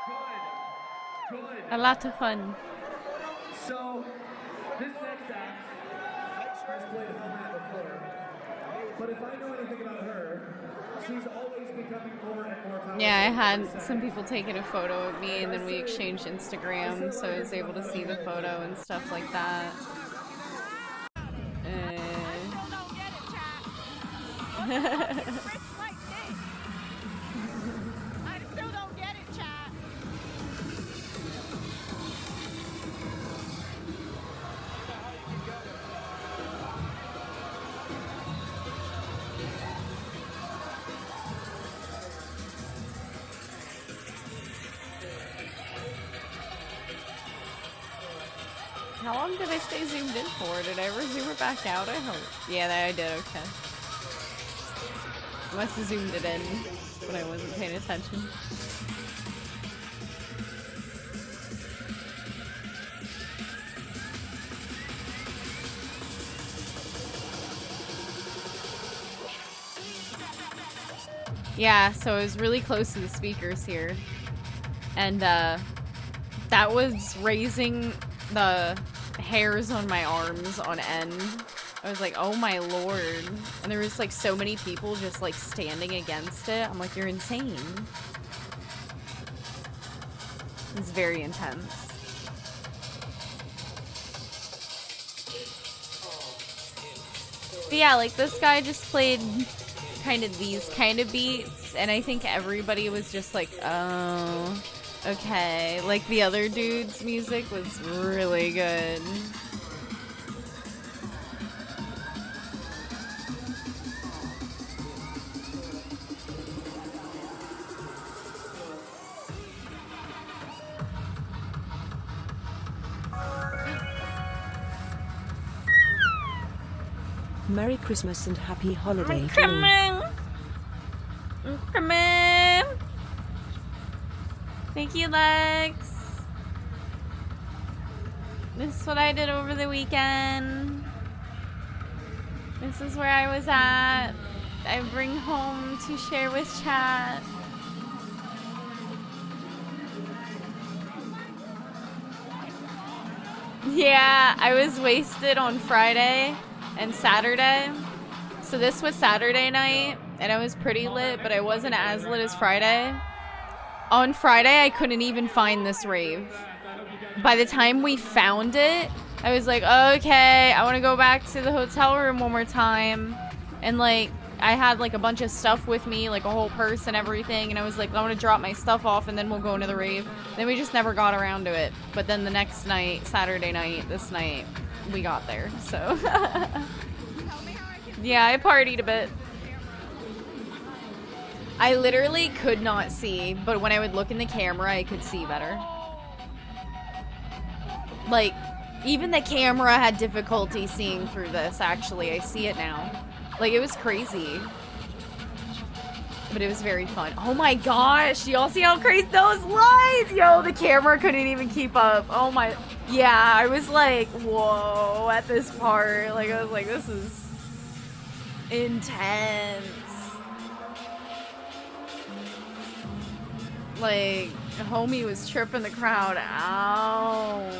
Good. Good. A lot of fun. So, this next act has played Hellmat before. But if I know anything about her, she's always becoming more and more powerful. Yeah, I had some people taking a photo of me and then we exchanged Instagram, so I was able to see the photo and stuff like that. I still don't get it, chat. How long did I stay zoomed in for? Did I ever zoom it back out? I hope. Yeah, I did, okay. Must have zoomed it in when I wasn't paying attention. Yeah, so I was really close to the speakers here. And that was raising the hairs on my arms on end. I was like, oh my lord. And there was like so many people just like standing against it. I'm like, you're insane. It's very intense. But yeah, like this guy just played kind of these kind of beats, and I think everybody was just like, oh, okay. Like the other dude's music was really good. Merry Christmas and happy holiday I'm to all. coming. I'm coming. Thank you, Lex. This is what I did over the weekend. This is where I was at. I bring home to share with chat. Yeah, I was wasted on Friday and Saturday. So this was Saturday night, and I was pretty lit, but I wasn't as lit as Friday. On Friday, I couldn't even find this rave. By the time we found it, I was like, okay, I want to go back to the hotel room one more time. And like, I had like a bunch of stuff with me, like a whole purse and everything, and I was like, I want to drop my stuff off and then we'll go into the rave. Then we just never got around to it. But then the next night, Saturday night, this night, we got there, so. Yeah, I partied a bit. I literally could not see, but when I would look in the camera, I could see better. Like, even the camera had difficulty seeing through this, actually. I see it now. Like, it was crazy. But it was very fun. Oh my gosh, y'all see how crazy those lights? Yo, the camera couldn't even keep up. Oh my, yeah, I was like, whoa, at this part. Like, I was like, this is intense. Like, homie was tripping the crowd out.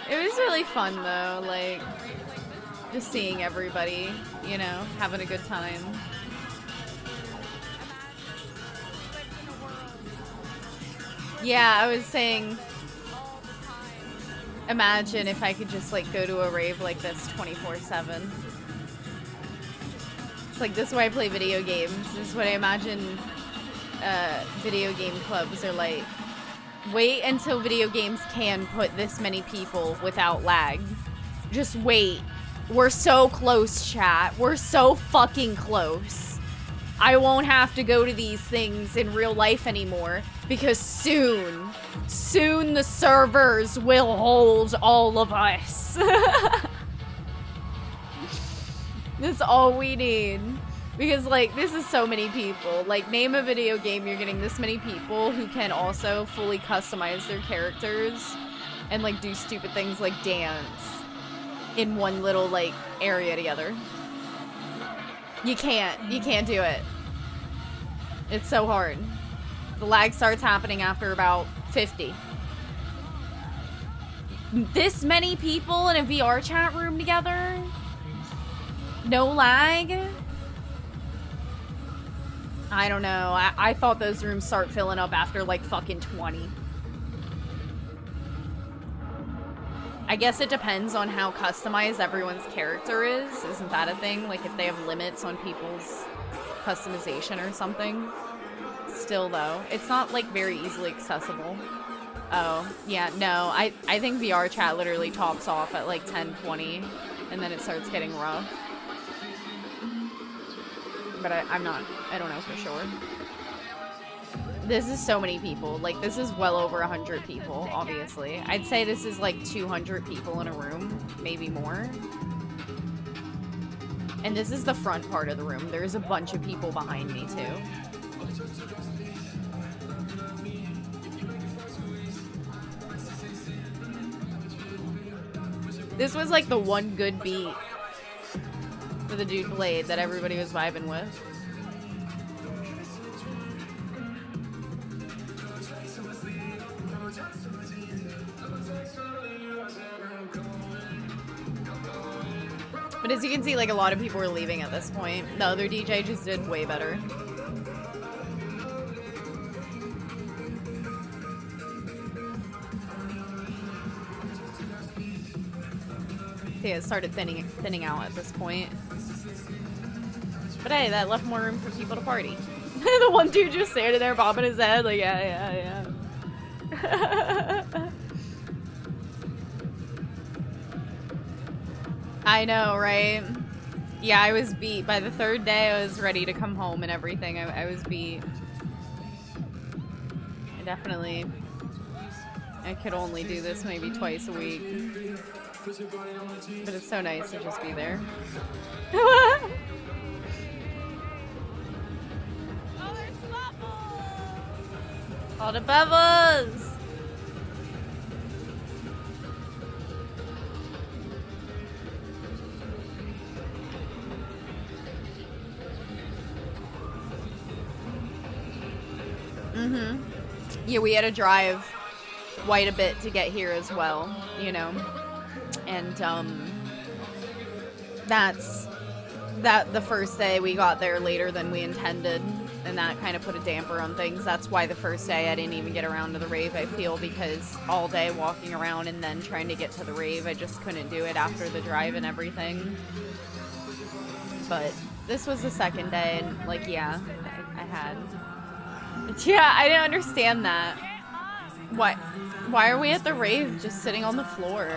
It was really fun though, like just seeing everybody, you know, having a good time. Yeah, I was saying, imagine if I could just like go to a rave like this 24/7. It's like this is why I play video games. This is what I imagine video game clubs are like. Wait until video games can put this many people without lag. Just wait. We're so close, chat. We're so fucking close. I won't have to go to these things in real life anymore because soon the servers will hold all of us. That's all we need. Because, like, this is so many people. Like, name a video game, you're getting this many people who can also fully customize their characters and, like, do stupid things like dance in one little, like, area together. You can't do it. It's so hard. The lag starts happening after about 50. This many people in a VR chat room together? No lag? I don't know. I thought those rooms start filling up after like fucking 20. I guess it depends on how customized everyone's character is. Isn't that a thing? Like if they have limits on people's customization or something. Still though, it's not like very easily accessible. Oh, yeah, no. I think VR chat literally tops off at like 10-20 and then it starts getting rough. But I don't know for sure. This is so many people. Like, this is well over 100 people, obviously. I'd say this is like 200 people in a room, maybe more. And this is the front part of the room. There's a bunch of people behind me, too. This was like the one good beat for the dude Blade that everybody was vibing with. But as you can see, like a lot of people were leaving at this point. The other DJ just did way better. Yeah, it started thinning out at this point. But hey, that left more room for people to party. The one dude just standing there bobbing his head like, yeah. I know, right? Yeah, I was beat. By the third day, I was ready to come home and everything. I was beat. I could only do this maybe twice a week. But it's so nice to just be there. All the bubbles! Yeah, we had to drive quite a bit to get here as well, you know. And the first day we got there later than we intended, and that kind of put a damper on things. That's why the first day I didn't even get around to the rave, I feel, because all day walking around and then trying to get to the rave, I just couldn't do it after the drive and everything. But this was the second day, and like, yeah, I had. But yeah, I didn't understand that. Why are we at the rave just sitting on the floor?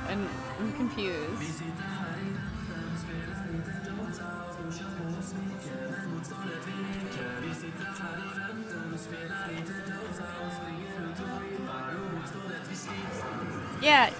And I'm confused. Yeah.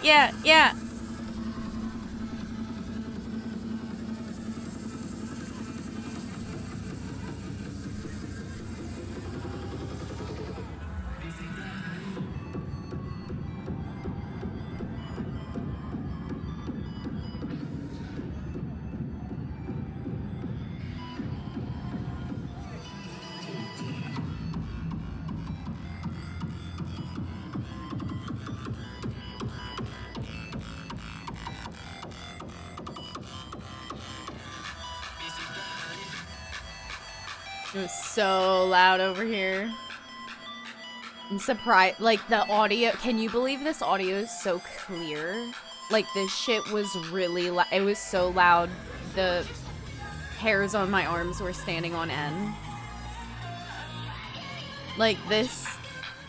It was so loud over here. I'm surprised. Like, the audio. Can you believe this audio is so clear? Like, this shit was really loud. It was so loud. The hairs on my arms were standing on end. Like, this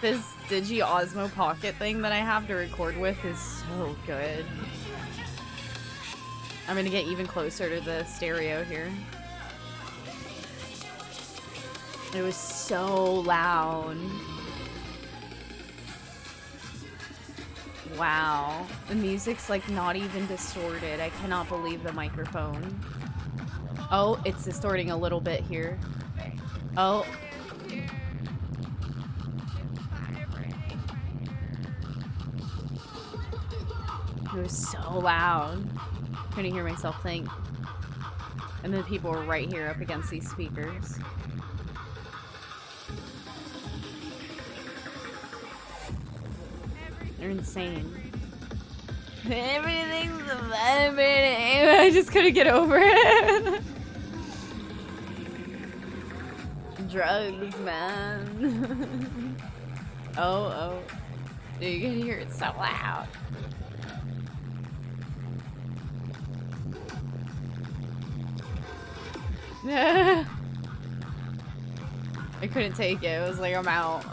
Digi Osmo Pocket thing that I have to record with is so good. I'm gonna get even closer to the stereo here. It was so loud. Wow. The music's like not even distorted. I cannot believe the microphone. Oh, it's distorting a little bit here. Oh. It was so loud. Couldn't hear myself think. And then people were right here up against these speakers. They're insane. Everything's vibrating. I just couldn't get over it. Drugs, man. Oh. Dude, you can hear it so loud. I couldn't take it. It was like, I'm out.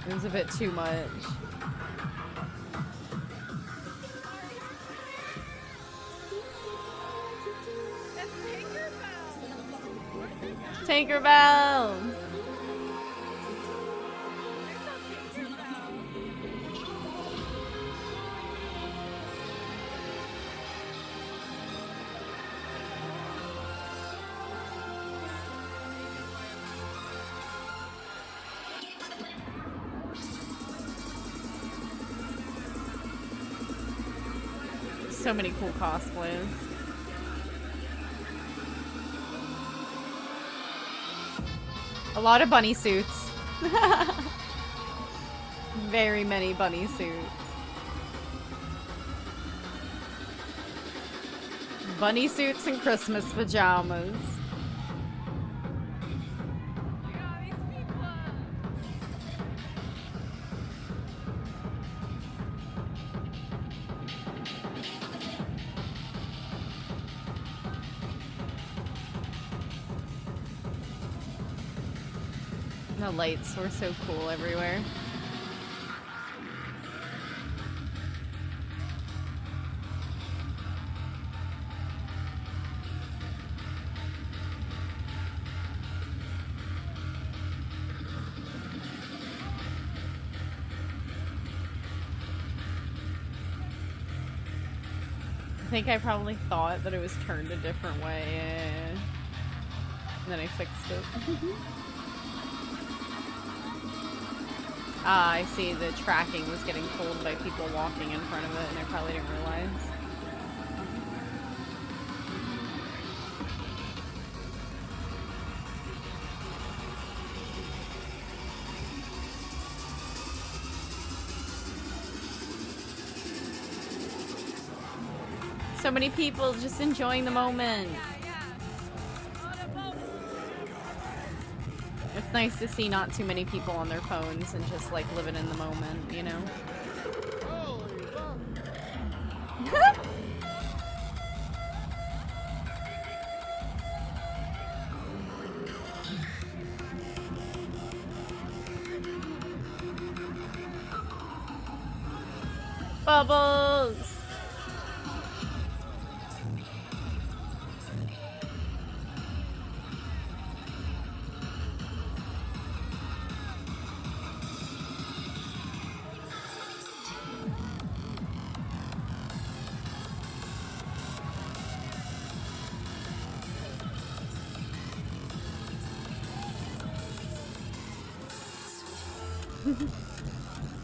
It was a bit too much. Tinkerbell! So many cool cosplays. A lot of bunny suits. Very many bunny suits. Bunny suits and Christmas pajamas. The lights were so cool everywhere. I think I probably thought that it was turned a different way. And then I fixed it. Ah, I see. The tracking was getting pulled by people walking in front of it, and I probably didn't realize. So many people just enjoying the moment. It's nice to see not too many people on their phones and just like living in the moment, you know? Bubbles!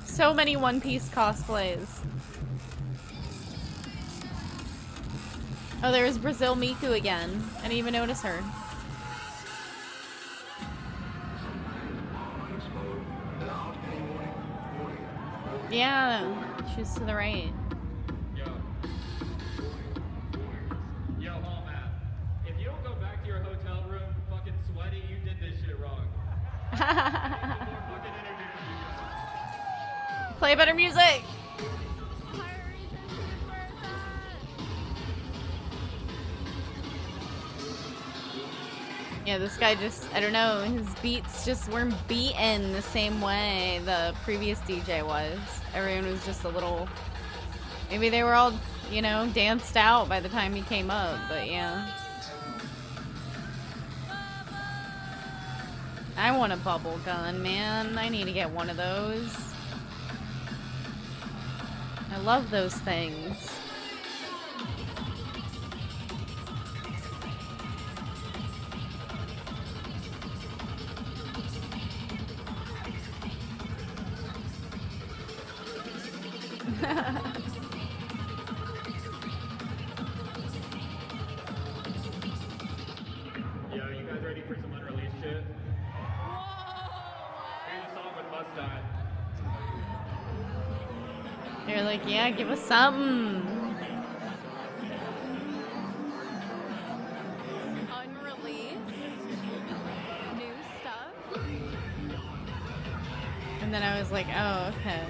So many One Piece cosplays. Oh, there's Brazil Miku again. I didn't even notice her. Yeah, she's to the right. Yo, Hall Matt, if you don't go back to your hotel room Play better music. Yeah, this guy just, I don't know, his beats just weren't beaten the same way the previous DJ was. Everyone was just a little, maybe they were all, you know, danced out by the time he came up, but yeah. I want a bubble gun, man. I need to get one of those. I love those things. Yo, you guys ready for some unreleased shit? Here's a song with Mustang. They're like, yeah, give us something. Unreleased. New stuff. And then I was like, oh, okay.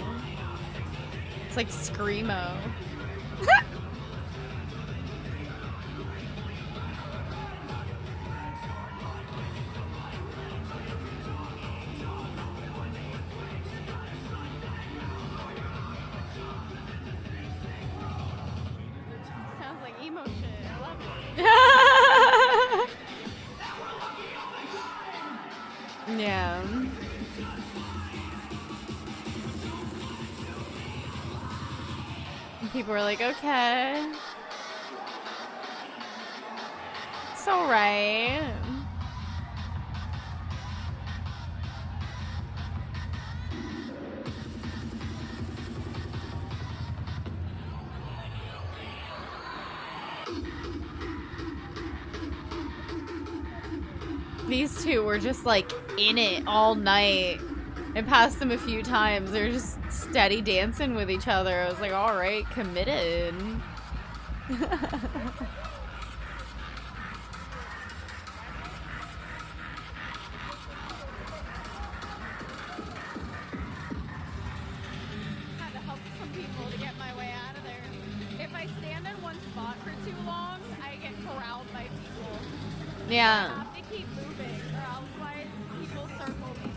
It's like Screamo. Sounds like emo shit. I love it. Yeah. And people were like, okay. It's alright. These two were just like in it all night. I passed them a few times. They were just steady dancing with each other. I was like, all right, committed. Had to help some people to get my way out of there. If I stand in one spot for too long, I get corralled by people. I Yeah. have to keep moving, or otherwise people circle me.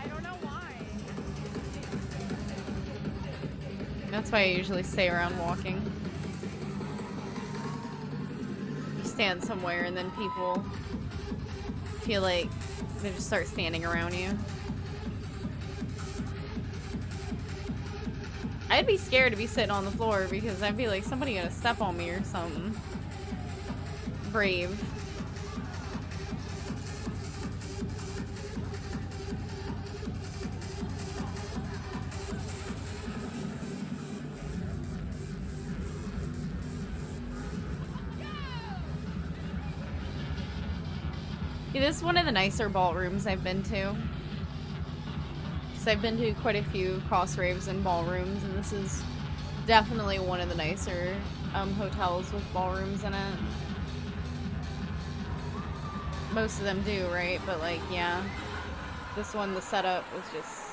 I don't know why. That's why I usually stay around walking. You stand somewhere and then people feel like they just start standing around you. I'd be scared to be sitting on the floor because I'd be like, somebody gonna step on me or something. Brave. Yeah, this is one of the nicer ballrooms I've been to. Because I've been to quite a few cross raves and ballrooms, and this is definitely one of the nicer hotels with ballrooms in it. Most of them do, right? But like, yeah. This one, the setup was just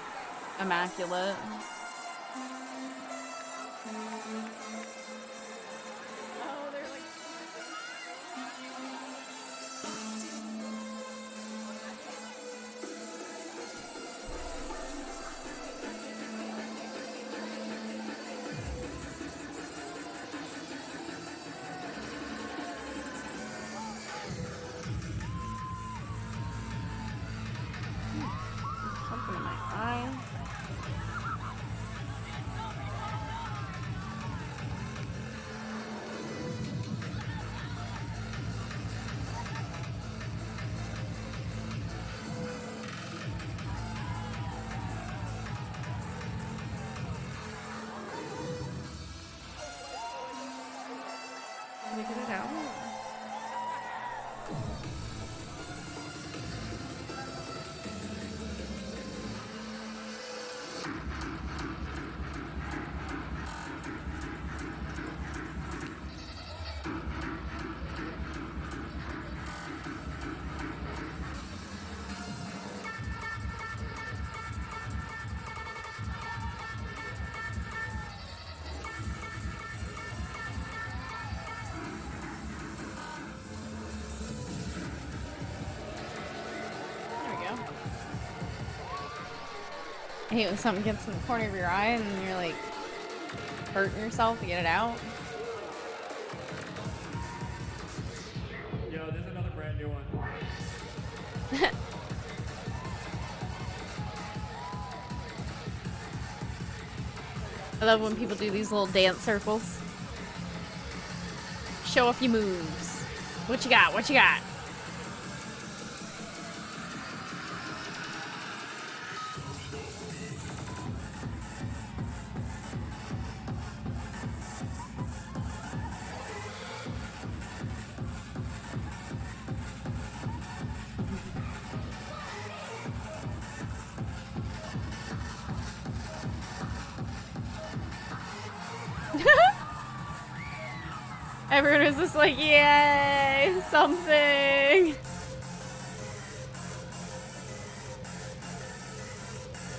immaculate. Oh, they're like. Something in my eye. I hate when something gets in the corner of your eye and you're like hurting yourself to get it out. Yo, there's another brand new one. I love when people do these little dance circles. Show off your moves. What you got? What you got? Everyone was just like, yay, something.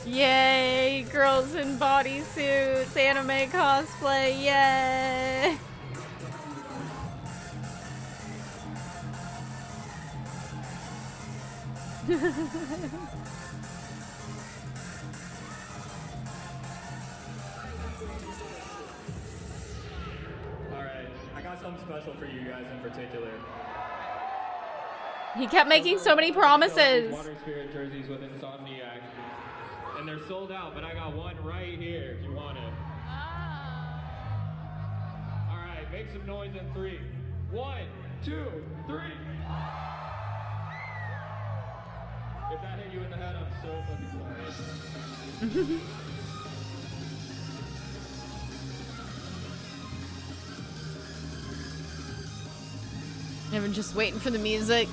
Yay, girls in bodysuits, anime cosplay, yay. Alright, I got something special for you guys in particular. He kept making so many promises. Water Spirit jerseys with Insomniac. And they're sold out, but I got one right here if you want it. Alright, make some noise in 3. 1, 2, 3. If that hit you in the head, I'm so fucking sorry. I'm just waiting for the music.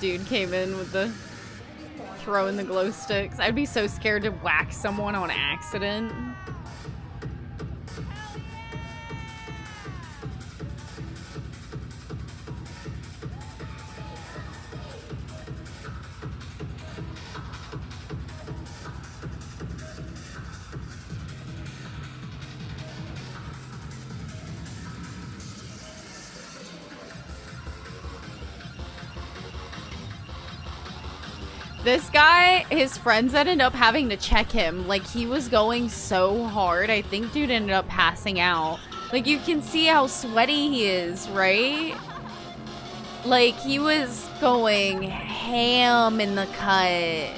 Dude came in with the throwing the glow sticks. I'd be so scared to whack someone on accident. This guy, his friends ended up having to check him. Like, he was going so hard. I think dude ended up passing out. Like, you can see how sweaty he is, right? Like, he was going ham in the cut.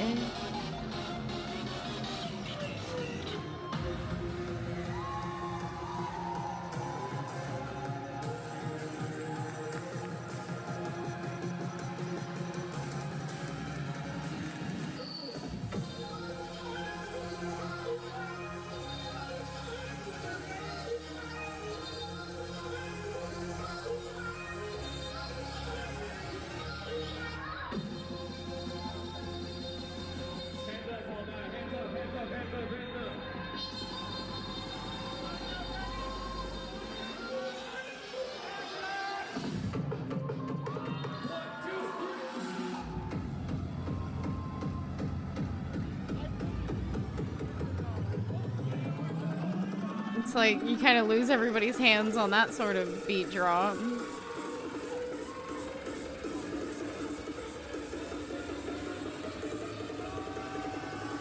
It's like you kind of lose everybody's hands on that sort of beat drop.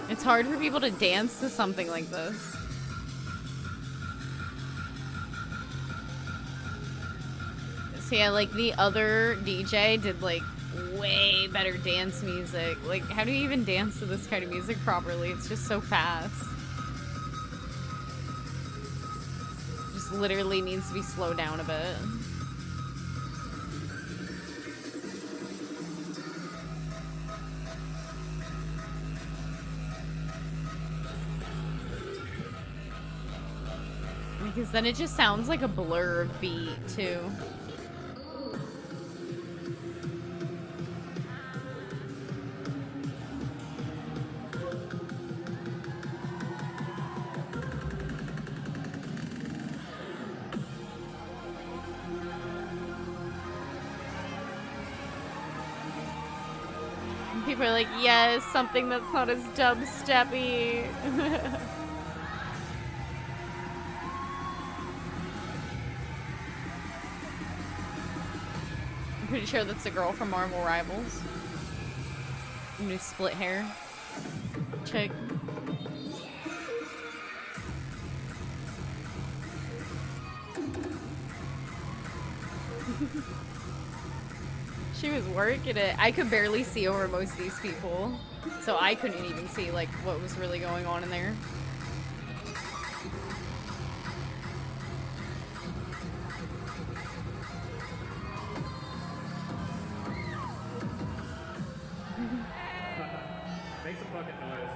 It's hard for people to dance to something like this. So yeah, like the other DJ did like way better dance music. Like, how do you even dance to this kind of music properly? It's just so fast. Just literally needs to be slowed down a bit. Because then it just sounds like a blur of beat, too. People are like, yes, something that's not as dubsteppy. I'm pretty sure that's a girl from Marvel Rivals. New split hair chick. She was working it. I could barely see over most of these people, so I couldn't even see like what was really going on in there. Make some fucking noise.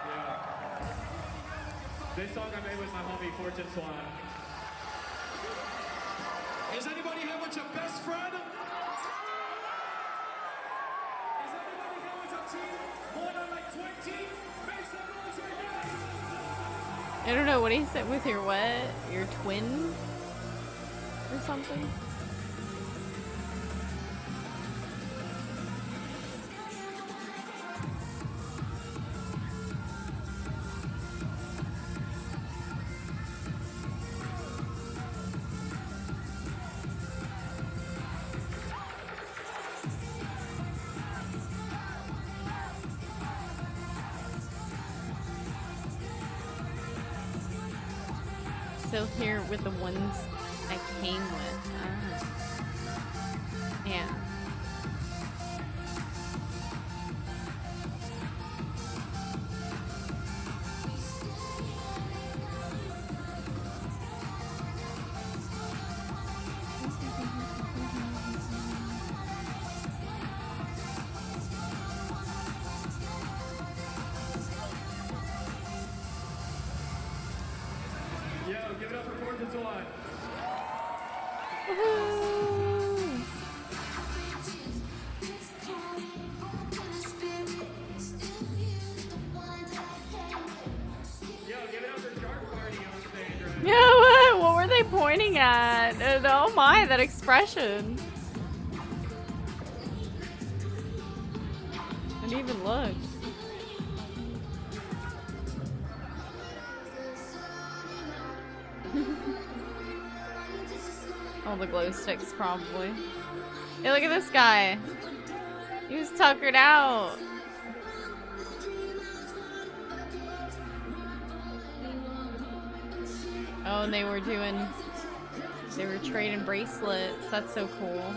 Yeah. This song I made with my homie Fortune Swan. Is anybody here with your best friend? Is anybody here with your team? More than like 20? Make some noise right now! I don't know what he said with your what? Your twin? Or something? Still here with the ones I came with. Ah. Yeah. Yo, give it up for Fortune Swan. Yo, give it up for Shark Party on stage, right? Yeah, what were they pointing at? And oh my, that expression. I didn't even look. All the glow sticks, probably. Hey, look at this guy. He was tuckered out. Oh, and they were trading bracelets. That's so cool.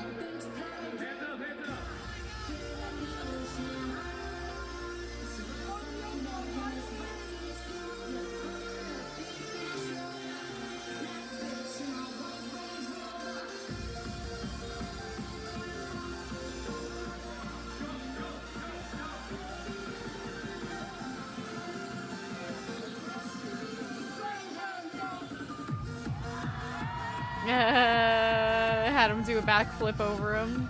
Had him do a backflip over him.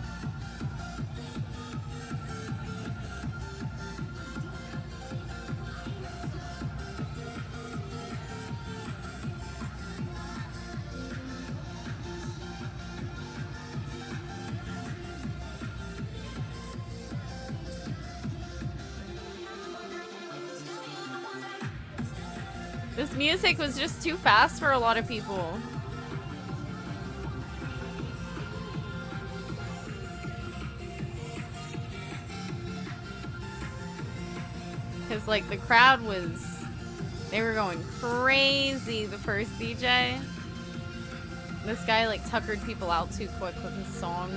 This music was just too fast for a lot of people. Because, like, the crowd was... They were going crazy the first DJ. This guy, like, tuckered people out too quick with his songs.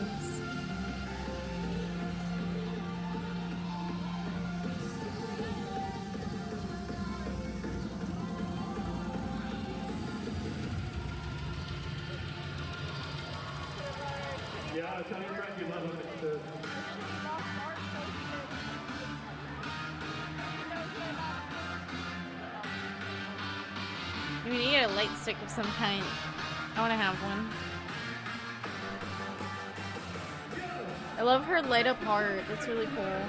Yeah, tell your friends you love them. I mean, you get a light stick of some kind. I want to have one. I love her light up heart. That's really cool.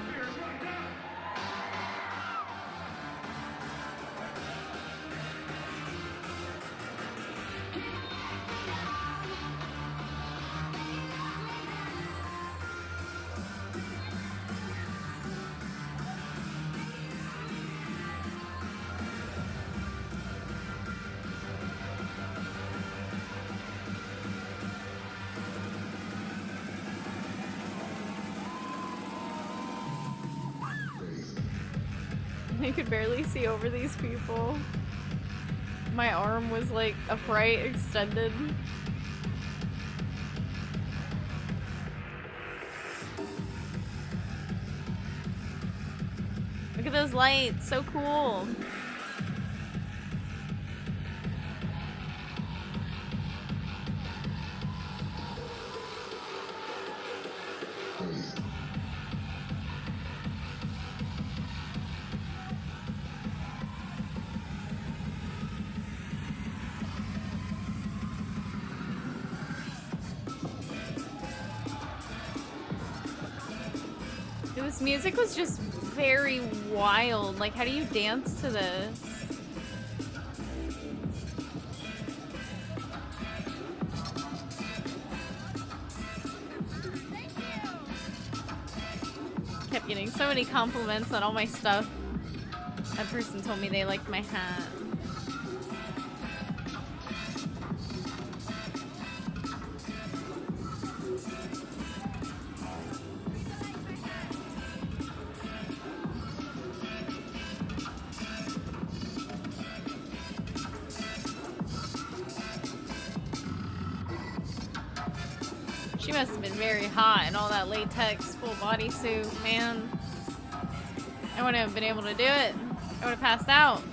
I could barely see over these people. My arm was like upright, extended. Look at those lights, so cool. This music was just very wild. Like, how do you dance to this? Kept getting so many compliments on all my stuff. That person told me they liked my hat. She must have been very hot in all that latex full bodysuit, man. I wouldn't have been able to do it. I would have passed out.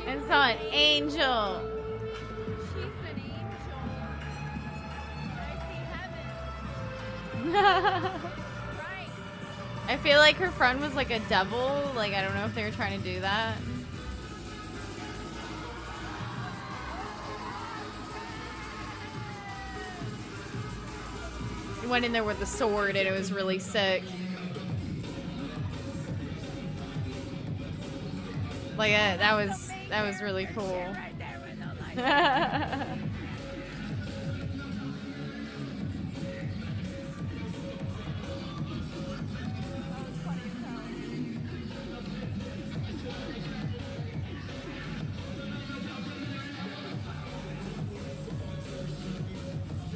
I saw an angel. She's an angel. Right. I feel like her friend was like a devil. Like, I don't know if they were trying to do that. He went in there with the sword and it was really sick. Like, that was really cool.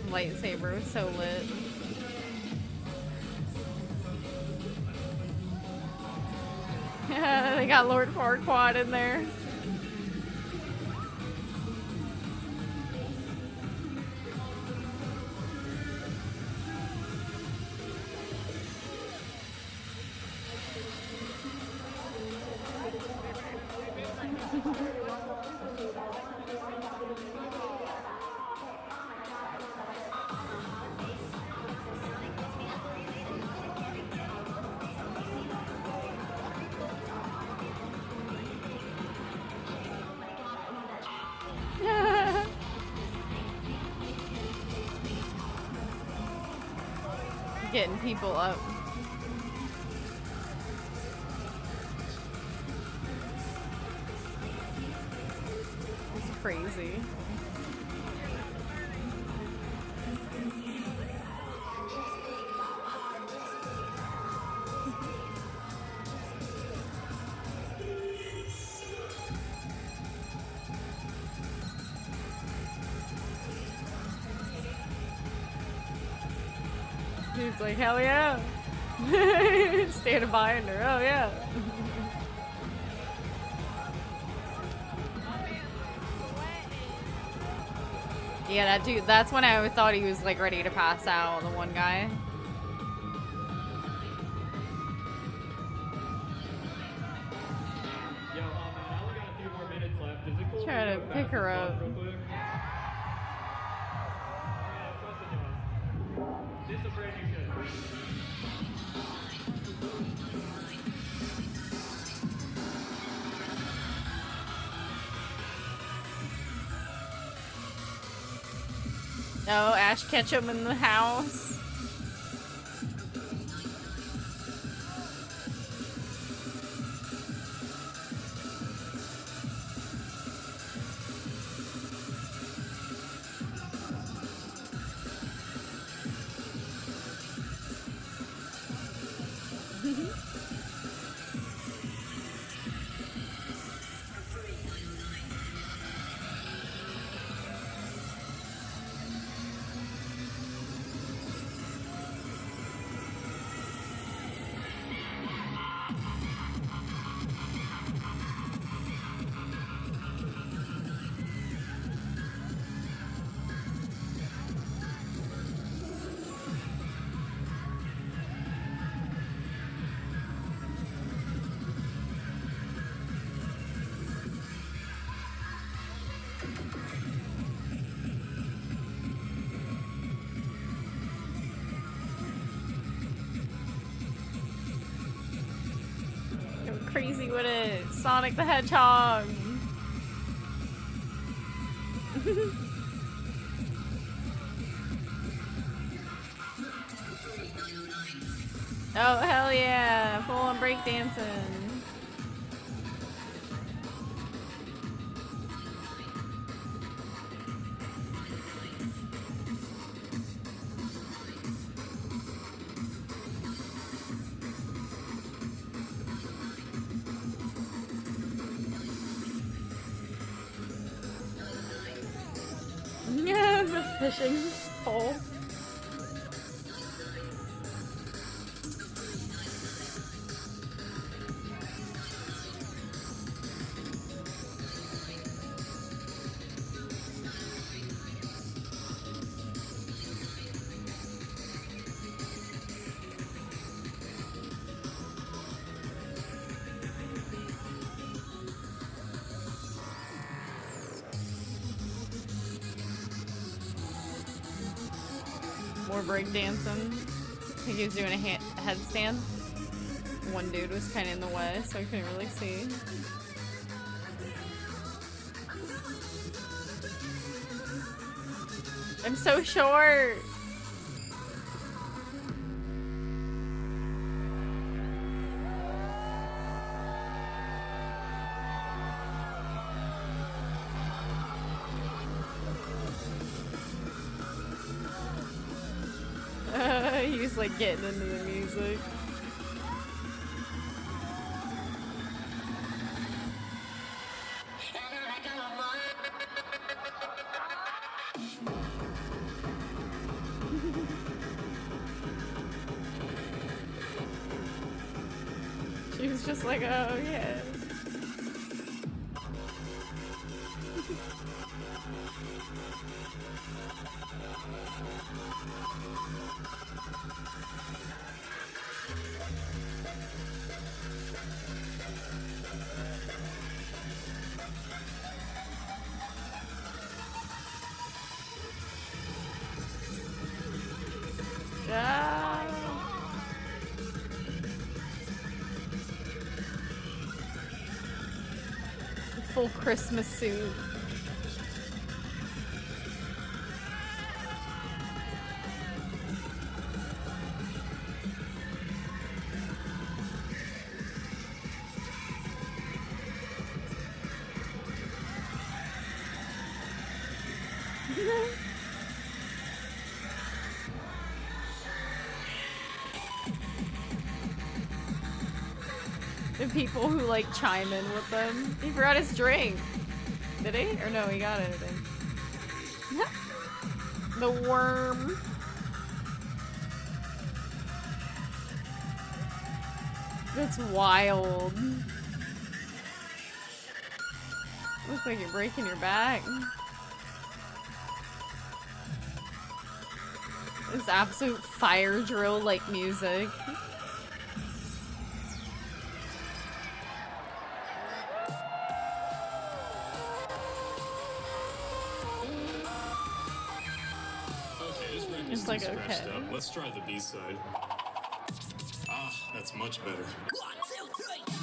Lightsaber was so lit. They got Lord Farquaad in there. Getting people up. It's crazy. He's like, hell yeah. Standing behind her, oh yeah. Yeah, that dude, that's when I thought he was like ready to pass out, the one guy. Yo, I only got a few more minutes left. Is it cool? Try to pick her up. Real quick? This is a brand new shit. Oh, Ash Ketchum in the house. crazy with it. Sonic the Hedgehog. Oh, hell yeah. Full on breakdancing. Yeah, the fishing pole. More breakdancing. I think he was doing a headstand. One dude was kind of in the way, so I couldn't really see. I'm so short! He's like getting into the music. She was just like, oh yeah. Ah. Full Christmas suit. The people who like chime in with them. He forgot his drink. Did he? Or no, he got it, I think. The worm. That's wild. Looks like you're breaking your back. This absolute fire drill like music. It's like, okay. Up. Let's try the B side. Ah, that's much better. 1, 2, 3.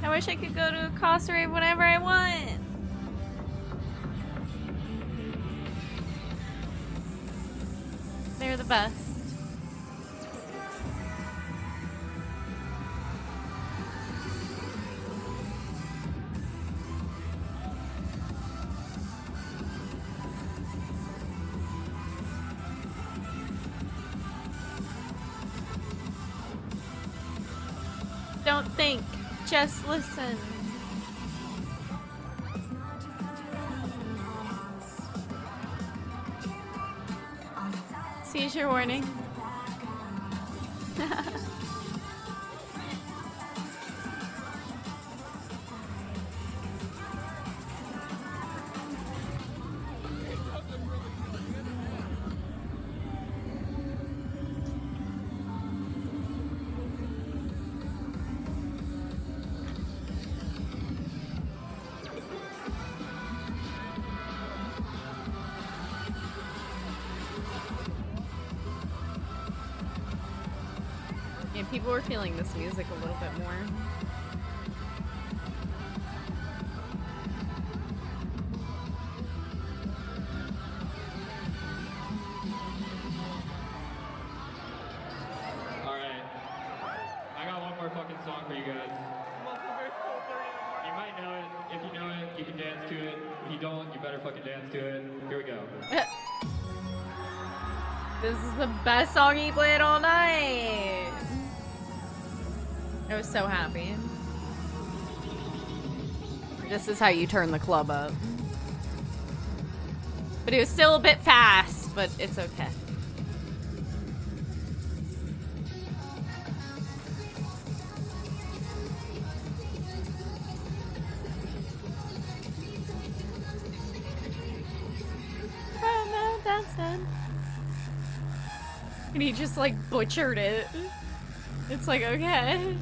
I wish I could go to a Cosplay whenever I want. They're the best. Don't think. Just listen. Seizure warning. People were feeling this music a little bit more. Alright. I got one more fucking song for you guys. You might know it. If you know it, you can dance to it. If you don't, you better fucking dance to it. Here we go. This is the best song he played all night. I was so happy. This is how you turn the club up. But it was still a bit fast, but it's okay. And he just like butchered it. It's like, okay.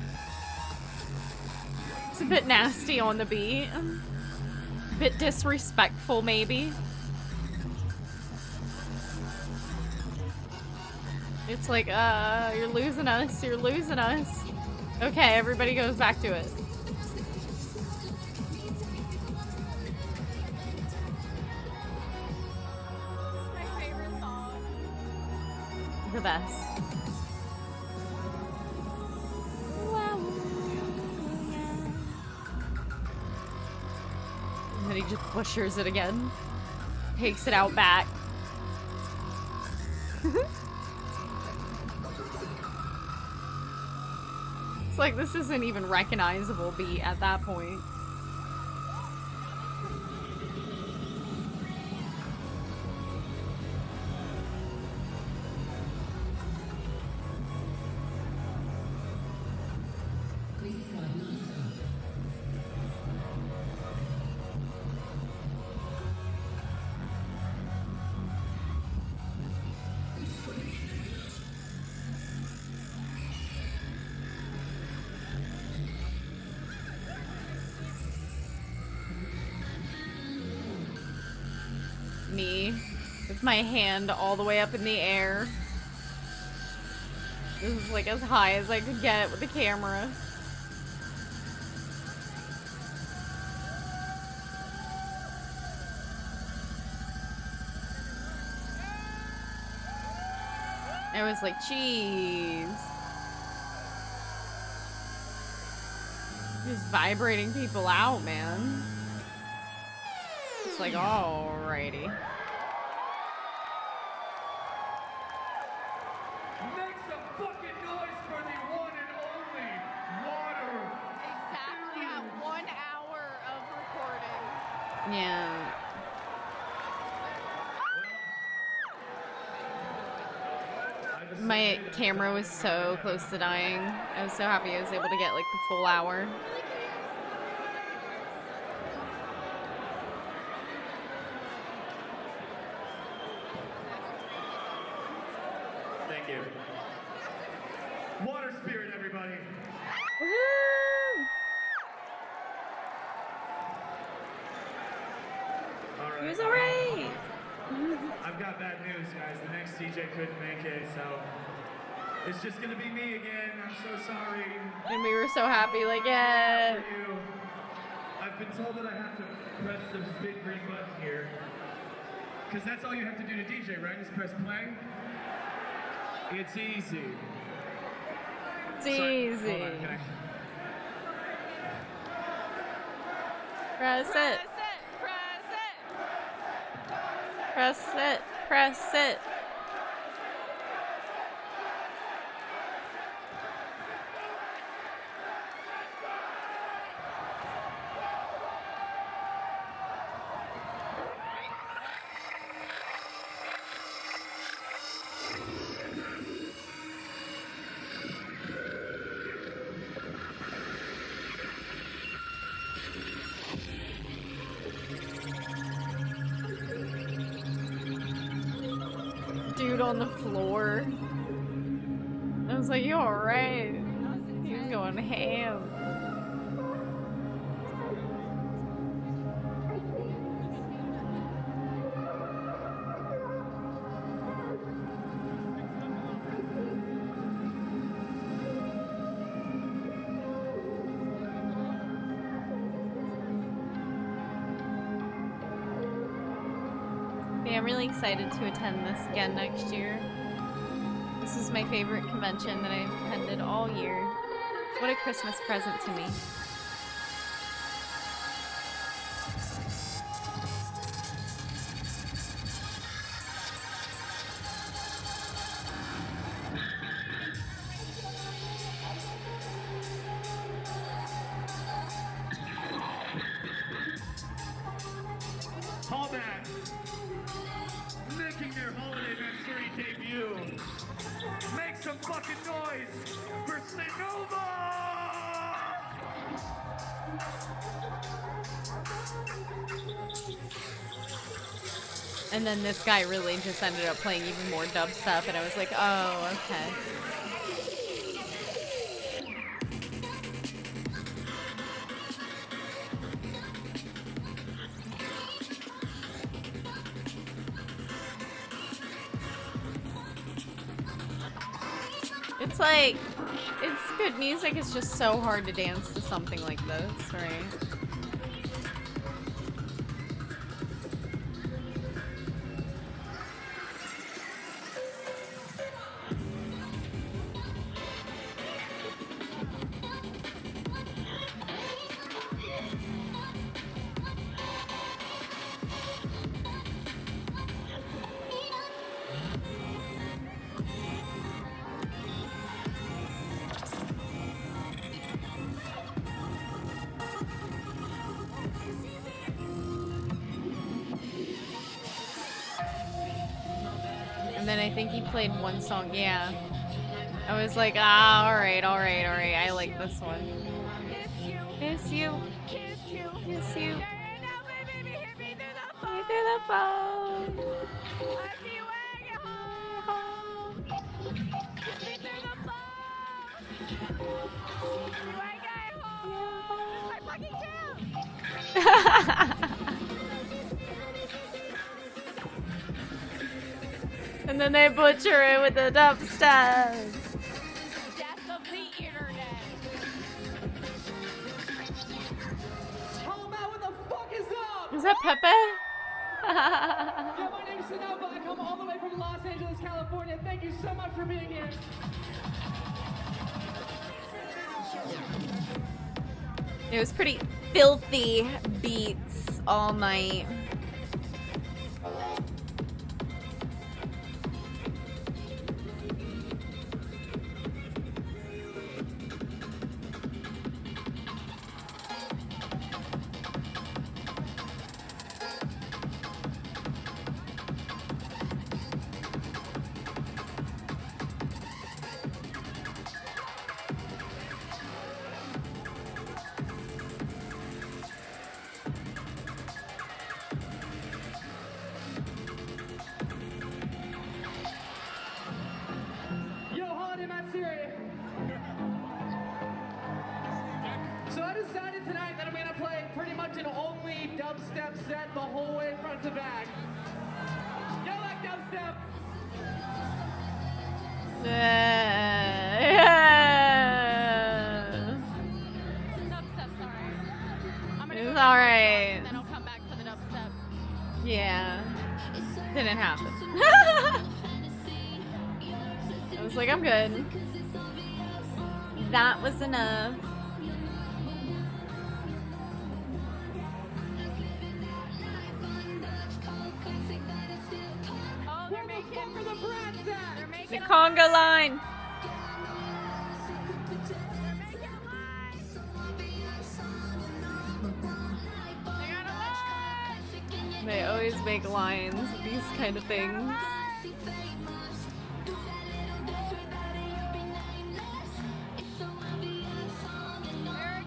It's a bit nasty on the beat. A bit disrespectful, maybe. It's like, you're losing us, you're losing us. Okay, everybody goes back to it. The best. And then he just butchers it again. Takes it out back. It's like this isn't even recognizable beat at that point. Me with my hand all the way up in the air. This is like as high as I could get with the camera. I was like, jeez. Just vibrating people out, man. It's like, alrighty. Make some fucking noise for the one and only Water. Exactly at 1 hour of recording. Yeah. My camera was so close to dying. I was so happy I was able to get like the full hour. Thank you. Water spirit, everybody. Woohoo! All right. He was alright. I've got bad news, guys. The next DJ couldn't make it, so it's just gonna be me again. I'm so sorry. And we were so happy, like, yeah. For you. I've been told that I have to press this big green button here. Because that's all you have to do to DJ, right? Just press play. It's easy. It's Sorry, easy. hold on, can I- Press it. Press it. Press it. Dude on the floor. I was like, you alright? He was going ham. Yeah, I'm really excited to attend this again next year. This is my favorite convention that I've attended all year. What a Christmas present to me. Callback. Making their holiday MATSURI debut. Make some fucking noise for Sinova! And then this guy really just ended up playing even more dubstep, and I was like, oh, okay. It's like, it's good music, it's just so hard to dance to something like this, right? And then I think he played one song, yeah. I was like, ah, alright, alright, alright, I like this one. Kiss you. Kiss you. Kiss you. Through the phone. And then they butcher it with the dubstep. Death of the internet. Matt, what the fuck is up? Is that Pepe? Yo, my name's Sinova. I come all the way from Los Angeles, California. Thank you so much for being here. It was pretty filthy beats all night. Yo, holiday MATSURI. So I decided tonight that I'm gonna play pretty much an only dubstep set the whole way front to back. Yo, like dubstep? Dubstep's alright. I'm gonna It's go alright. and then I'll come back for the dubstep. Yeah. Didn't happen. I was like, I'm good. That was enough. Oh, they're making for the brats at? They're making The conga line. They always make lines, these kind of things.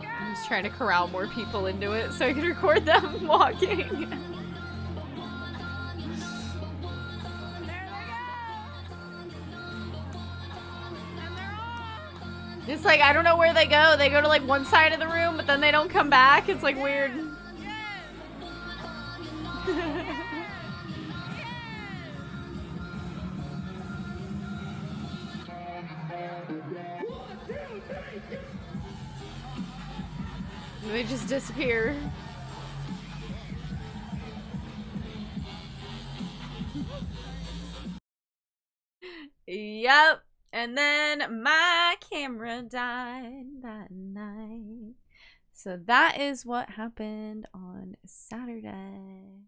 I'm just trying to corral more people into it so I can record them walking. It's like, I don't know where they go. They go to like one side of the room, but then they don't come back. It's like weird. They just disappear. Yep. And then my camera died that night. So that is what happened on Saturday.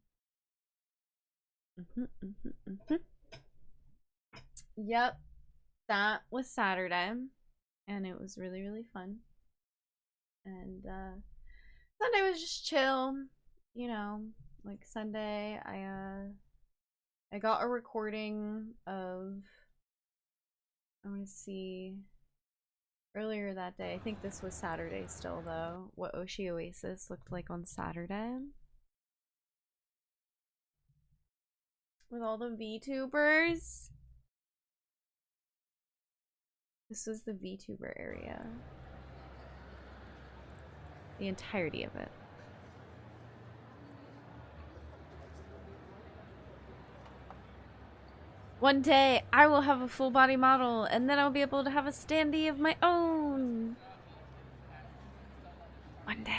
Yep. That was Saturday. And it was really, really fun. And Sunday was just chill. You know, like Sunday, I got a recording of, I want to see, earlier that day. I think this was Saturday still though. What Oshi Oasis looked like on Saturday. With all the VTubers. This was the VTuber area. The entirety of it. One day, I will have a full body model, and then I'll be able to have a standee of my own. One day.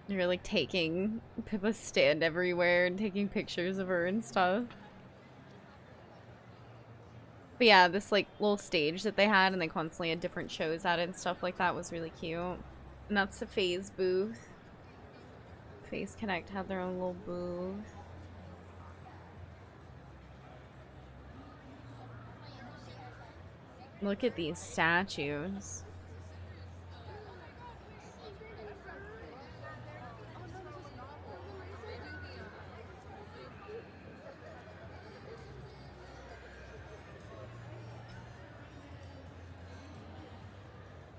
You're like taking Pippa's stand everywhere and taking pictures of her and stuff. But yeah, this like little stage that they had, and they constantly had different shows at it and stuff like that, was really cute. And that's the Phase booth. Phase Connect had their own little booth. Look at these statues.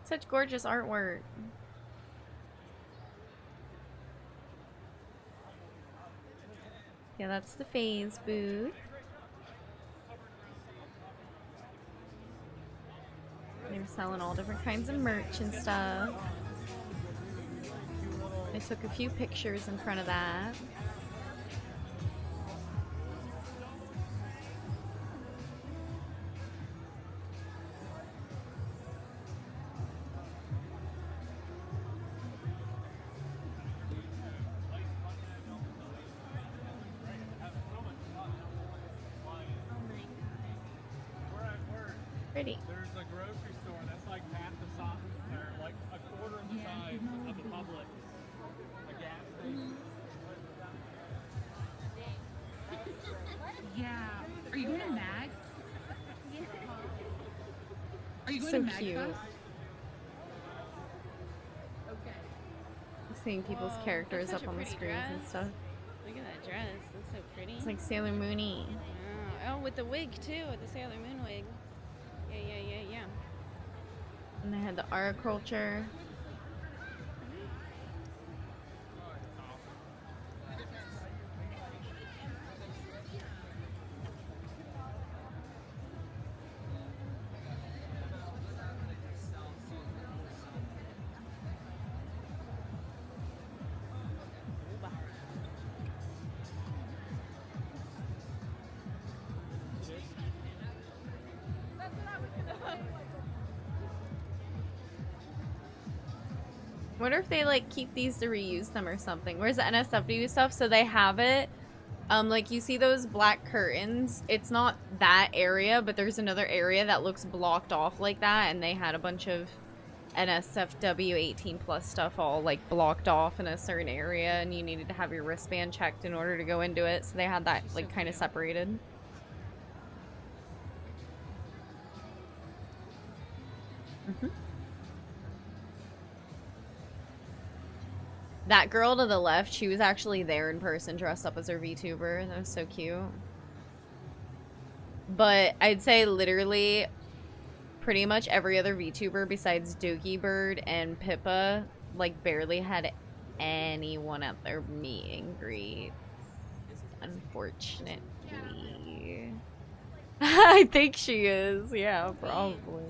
Such gorgeous artwork. Yeah, that's the Phase booth. They were selling all different kinds of merch and stuff. I took a few pictures in front of that. Pretty. There's a grocery store that's like half the size, or like a quarter of the size of a Publix. A gas station. Yeah. Are you going to Mag? Are you going So to Mag cute. Fest? Okay. Seeing people's characters that's such up a on the pretty screens and dress. stuff. Look at that dress. That's so pretty. It's like Sailor Moony. Oh, with the wig too, with the Sailor Moon wig. Yeah. And they had the art culture. Wonder if they like keep these to reuse them or something. Where's the NSFW stuff? So they have it. Like you see those black curtains. It's not that area, but there's another area that looks blocked off like that, and they had a bunch of NSFW 18+ stuff all like blocked off in a certain area, and you needed to have your wristband checked in order to go into it. So they had that like kind of separated. That girl to the left, she was actually there in person dressed up as her VTuber. That was so cute. But I'd say literally pretty much every other VTuber besides Dookie Bird and Pippa like barely had anyone at their meet and greet. Unfortunately. I think she is. Yeah, probably.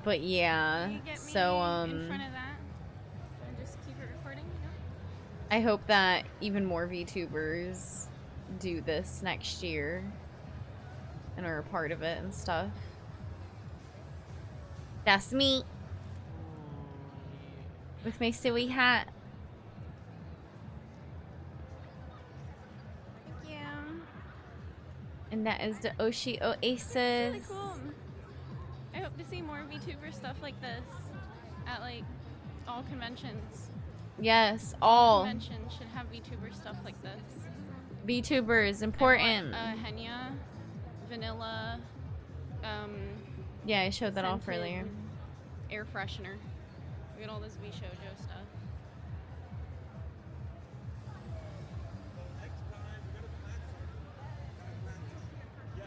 But yeah, Can you get me so in front of that and just keep it recording, you know? I hope that even more VTubers do this next year and are a part of it and stuff. That's me with my silly hat. Thank you. And that is the Oshi Oasis. Really cool. I hope to see more VTuber stuff like this at like all conventions. Yes, all Conventions should have VTuber stuff like this. VTubers important. Henya, vanilla, yeah, I showed that off scented earlier. air freshener. We got all this VShojo stuff.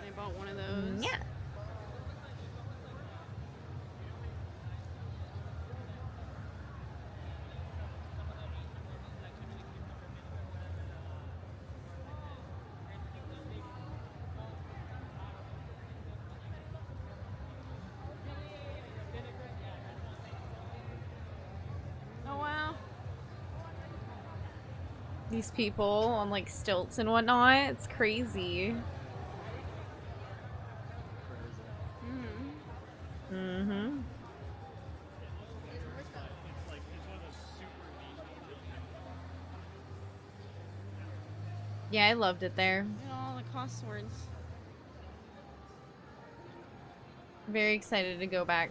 I bought one of those. Yeah. Oh wow. These people on like stilts and whatnot, it's crazy. Mm-hmm. Yeah, I loved it there. Look at all the cost swords. Very excited to go back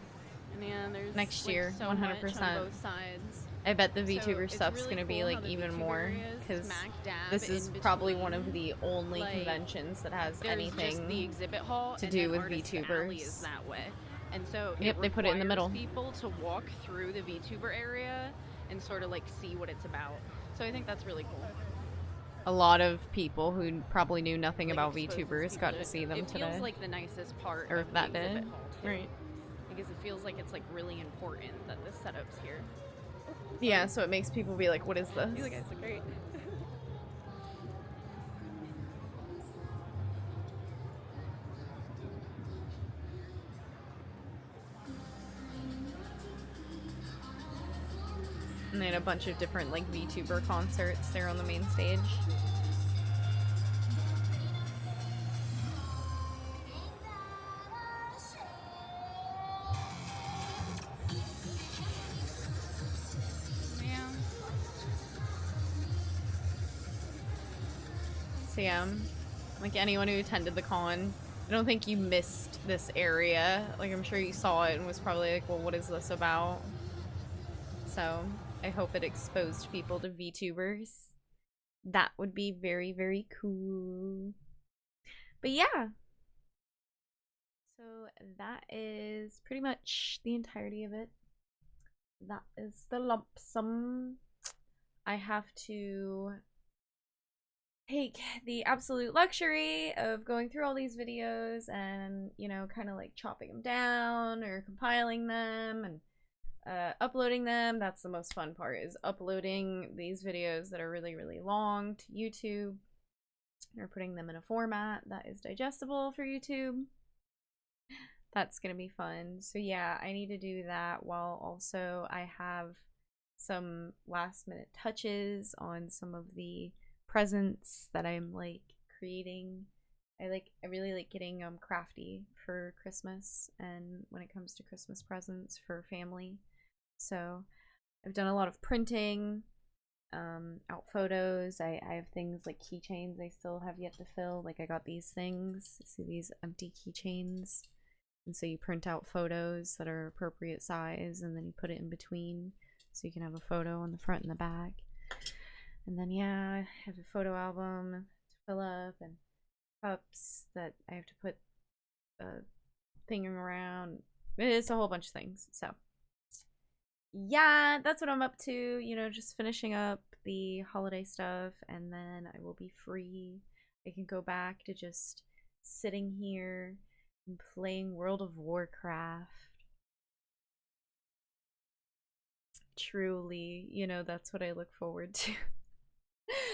And yeah, there's next like, year, so 100%. much on both sides. I bet the So VTuber it's stuff's really gonna be cool like how the even VTuber more area is because smack dab this is in probably one of between. the only Like, conventions that has There's just the anything exhibit hall to and do then with Artist Alley VTubers. is that way. And so Yep, they put it in the middle. people to walk through the VTuber area and sort of like see what it's about. So I think that's really cool. A lot of people who probably knew nothing Like, about exposes VTubers got people to see them it today. feels like the nicest part Or of that the day. exhibit hall too. Right. Because it feels like it's like really important that this setup's here. Yeah, so it makes people be like, what is this? You guys look great. And they had a bunch of different like VTuber concerts there on the main stage. Yeah. So yeah, like anyone who attended the con, I don't think you missed this area. Like I'm sure you saw it and was probably like, well, what is this about? So I hope it exposed people to VTubers. That would be very, very cool. But yeah. So that is pretty much the entirety of it. That is the lump sum. I have to take the absolute luxury of going through all these videos and, you know, kind of like chopping them down or compiling them and uploading them. That's the most fun part, is uploading these videos that are really, really long to YouTube or putting them in a format that is digestible for YouTube. That's gonna be fun. So yeah, I need to do that while also I have some last minute touches on some of the presents that I'm like creating. I really like getting crafty for Christmas and when it comes to Christmas presents for family. So I've done a lot of printing, out photos. I have things like keychains I still have yet to fill. Like I got these things. See these empty keychains? And so you print out photos that are appropriate size and then you put it in between so you can have a photo on the front and the back. And then yeah, I have a photo album to fill up and cups that I have to put a thing around. It's a whole bunch of things. So yeah, that's what I'm up to, you know, just finishing up the holiday stuff and then I will be free. I can go back to just sitting here and playing World of Warcraft. Truly, you know, that's what I look forward to.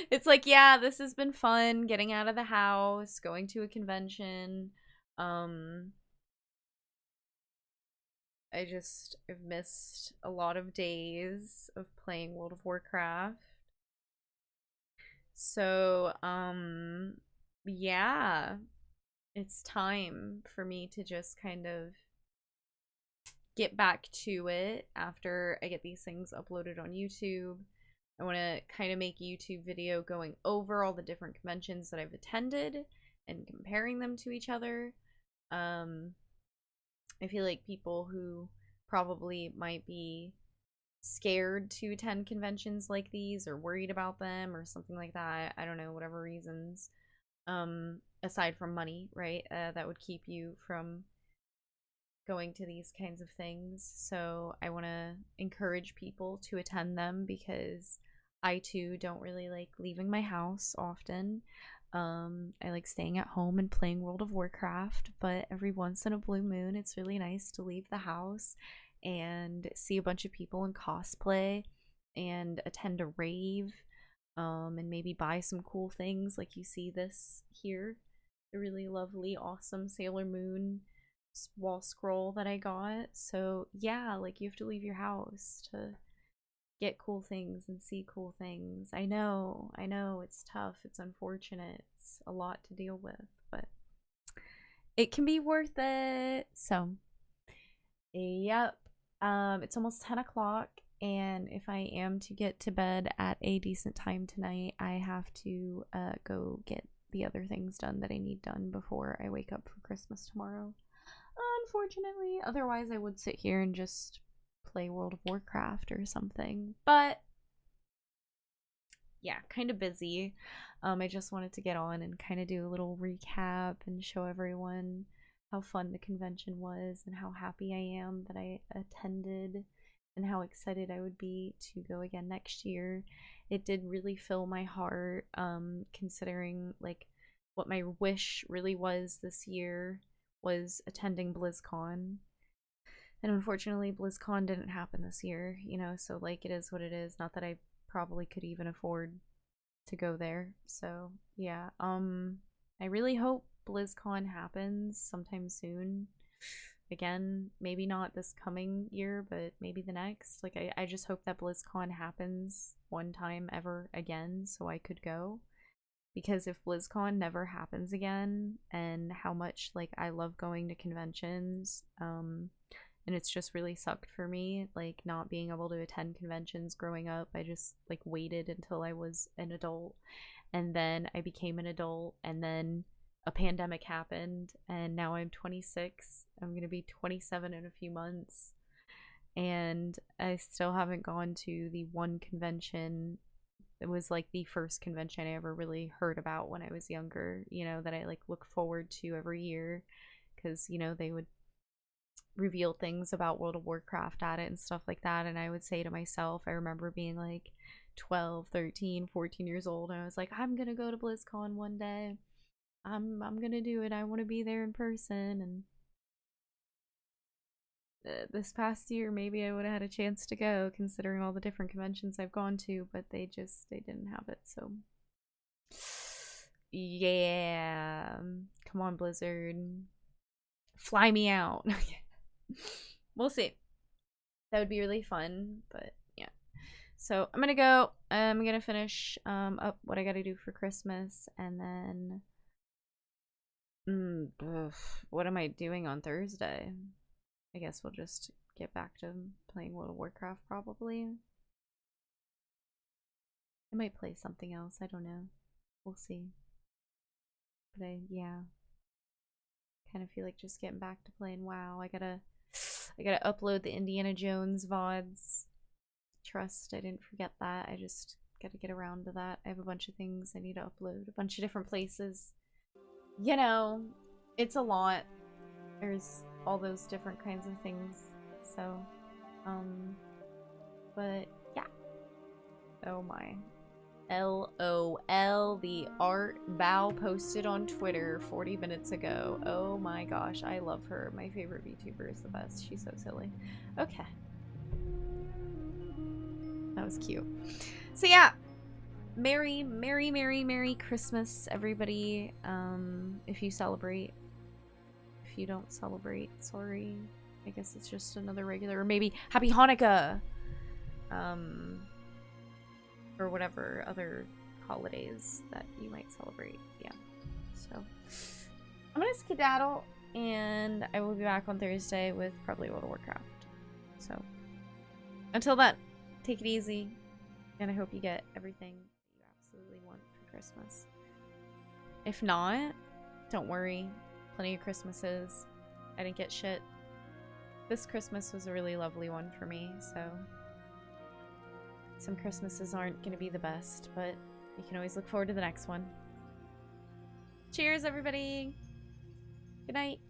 It's like, yeah, this has been fun, getting out of the house, going to a convention. I've missed a lot of days of playing World of Warcraft. So, yeah, it's time for me to just kind of get back to it after I get these things uploaded on YouTube. I want to kind of make a YouTube video going over all the different conventions that I've attended and comparing them to each other. I feel like people who probably might be scared to attend conventions like these or worried about them or something like that, I don't know, whatever reasons, aside from money, right, that would keep you from going to these kinds of things. So I want to encourage people to attend them because I too don't really like leaving my house often. I like staying at home and playing World of Warcraft, but every once in a blue moon it's really nice to leave the house and see a bunch of people in cosplay and attend a rave, and maybe buy some cool things like you see this here, the really lovely awesome Sailor Moon wall scroll that I got. So yeah, like you have to leave your house to get cool things and see cool things. I know, it's tough, it's unfortunate, it's a lot to deal with, but it can be worth it. So yep, it's almost 10 o'clock, and if I am to get to bed at a decent time tonight, I have to go get the other things done that I need done before I wake up for Christmas tomorrow, unfortunately. Otherwise I would sit here and just play World of Warcraft or something, but yeah, kind of busy. I just wanted to get on and kind of do a little recap and show everyone how fun the convention was and how happy I am that I attended and how excited I would be to go again next year. It did really fill my heart, considering like what my wish really was this year was attending BlizzCon. And unfortunately, BlizzCon didn't happen this year, you know, so like it is what it is. Not that I probably could even afford to go there. So yeah, I really hope BlizzCon happens sometime soon. Again, maybe not this coming year, but maybe the next. Like I just hope that BlizzCon happens one time ever again so I could go. Because if BlizzCon never happens again, and how much like I love going to conventions, and it's just really sucked for me, like not being able to attend conventions growing up. I just like waited until I was an adult, and then I became an adult, and then a pandemic happened, and now I'm 26. I'm gonna be 27 in a few months, and I still haven't gone to the one convention. It was like the first convention I ever really heard about when I was younger, you know, that I like look forward to every year, because you know they would reveal things about World of Warcraft at it and stuff like that, and I would say to myself, I remember being like 12, 13, 14 years old, and I was like, I'm gonna go to BlizzCon one day. I'm gonna do it. I want to be there in person. And this past year maybe I would have had a chance to go, considering all the different conventions I've gone to, but they didn't have it. So yeah, come on Blizzard, fly me out. We'll see. That would be really fun, but yeah. So I'm gonna go. I'm gonna finish up what I gotta do for Christmas, and then what am I doing on Thursday? I guess we'll just get back to playing World of Warcraft probably. I might play something else, I don't know. We'll see. But yeah. Kind of feel like just getting back to playing WoW. I gotta upload the Indiana Jones VODs. Trust, I didn't forget that. I just gotta get around to that. I have a bunch of things I need to upload. A bunch of different places. You know, it's a lot. There's all those different kinds of things. So, but yeah. Oh my. LOL, the art Bao posted on Twitter 40 minutes ago. Oh my gosh, I love her. My favorite VTuber is the best. She's so silly. Okay. That was cute. So yeah. Merry Christmas, everybody. If you celebrate. If you don't celebrate, sorry. I guess it's just another regular, or maybe Happy Hanukkah. Or whatever other holidays that you might celebrate. Yeah. So I'm gonna skedaddle, and I will be back on Thursday with probably World of Warcraft. So until then, take it easy, and I hope you get everything you absolutely want for Christmas. If not, don't worry. Plenty of Christmases. I didn't get shit. This Christmas was a really lovely one for me, so some Christmases aren't going to be the best, but you can always look forward to the next one. Cheers, everybody! Good night!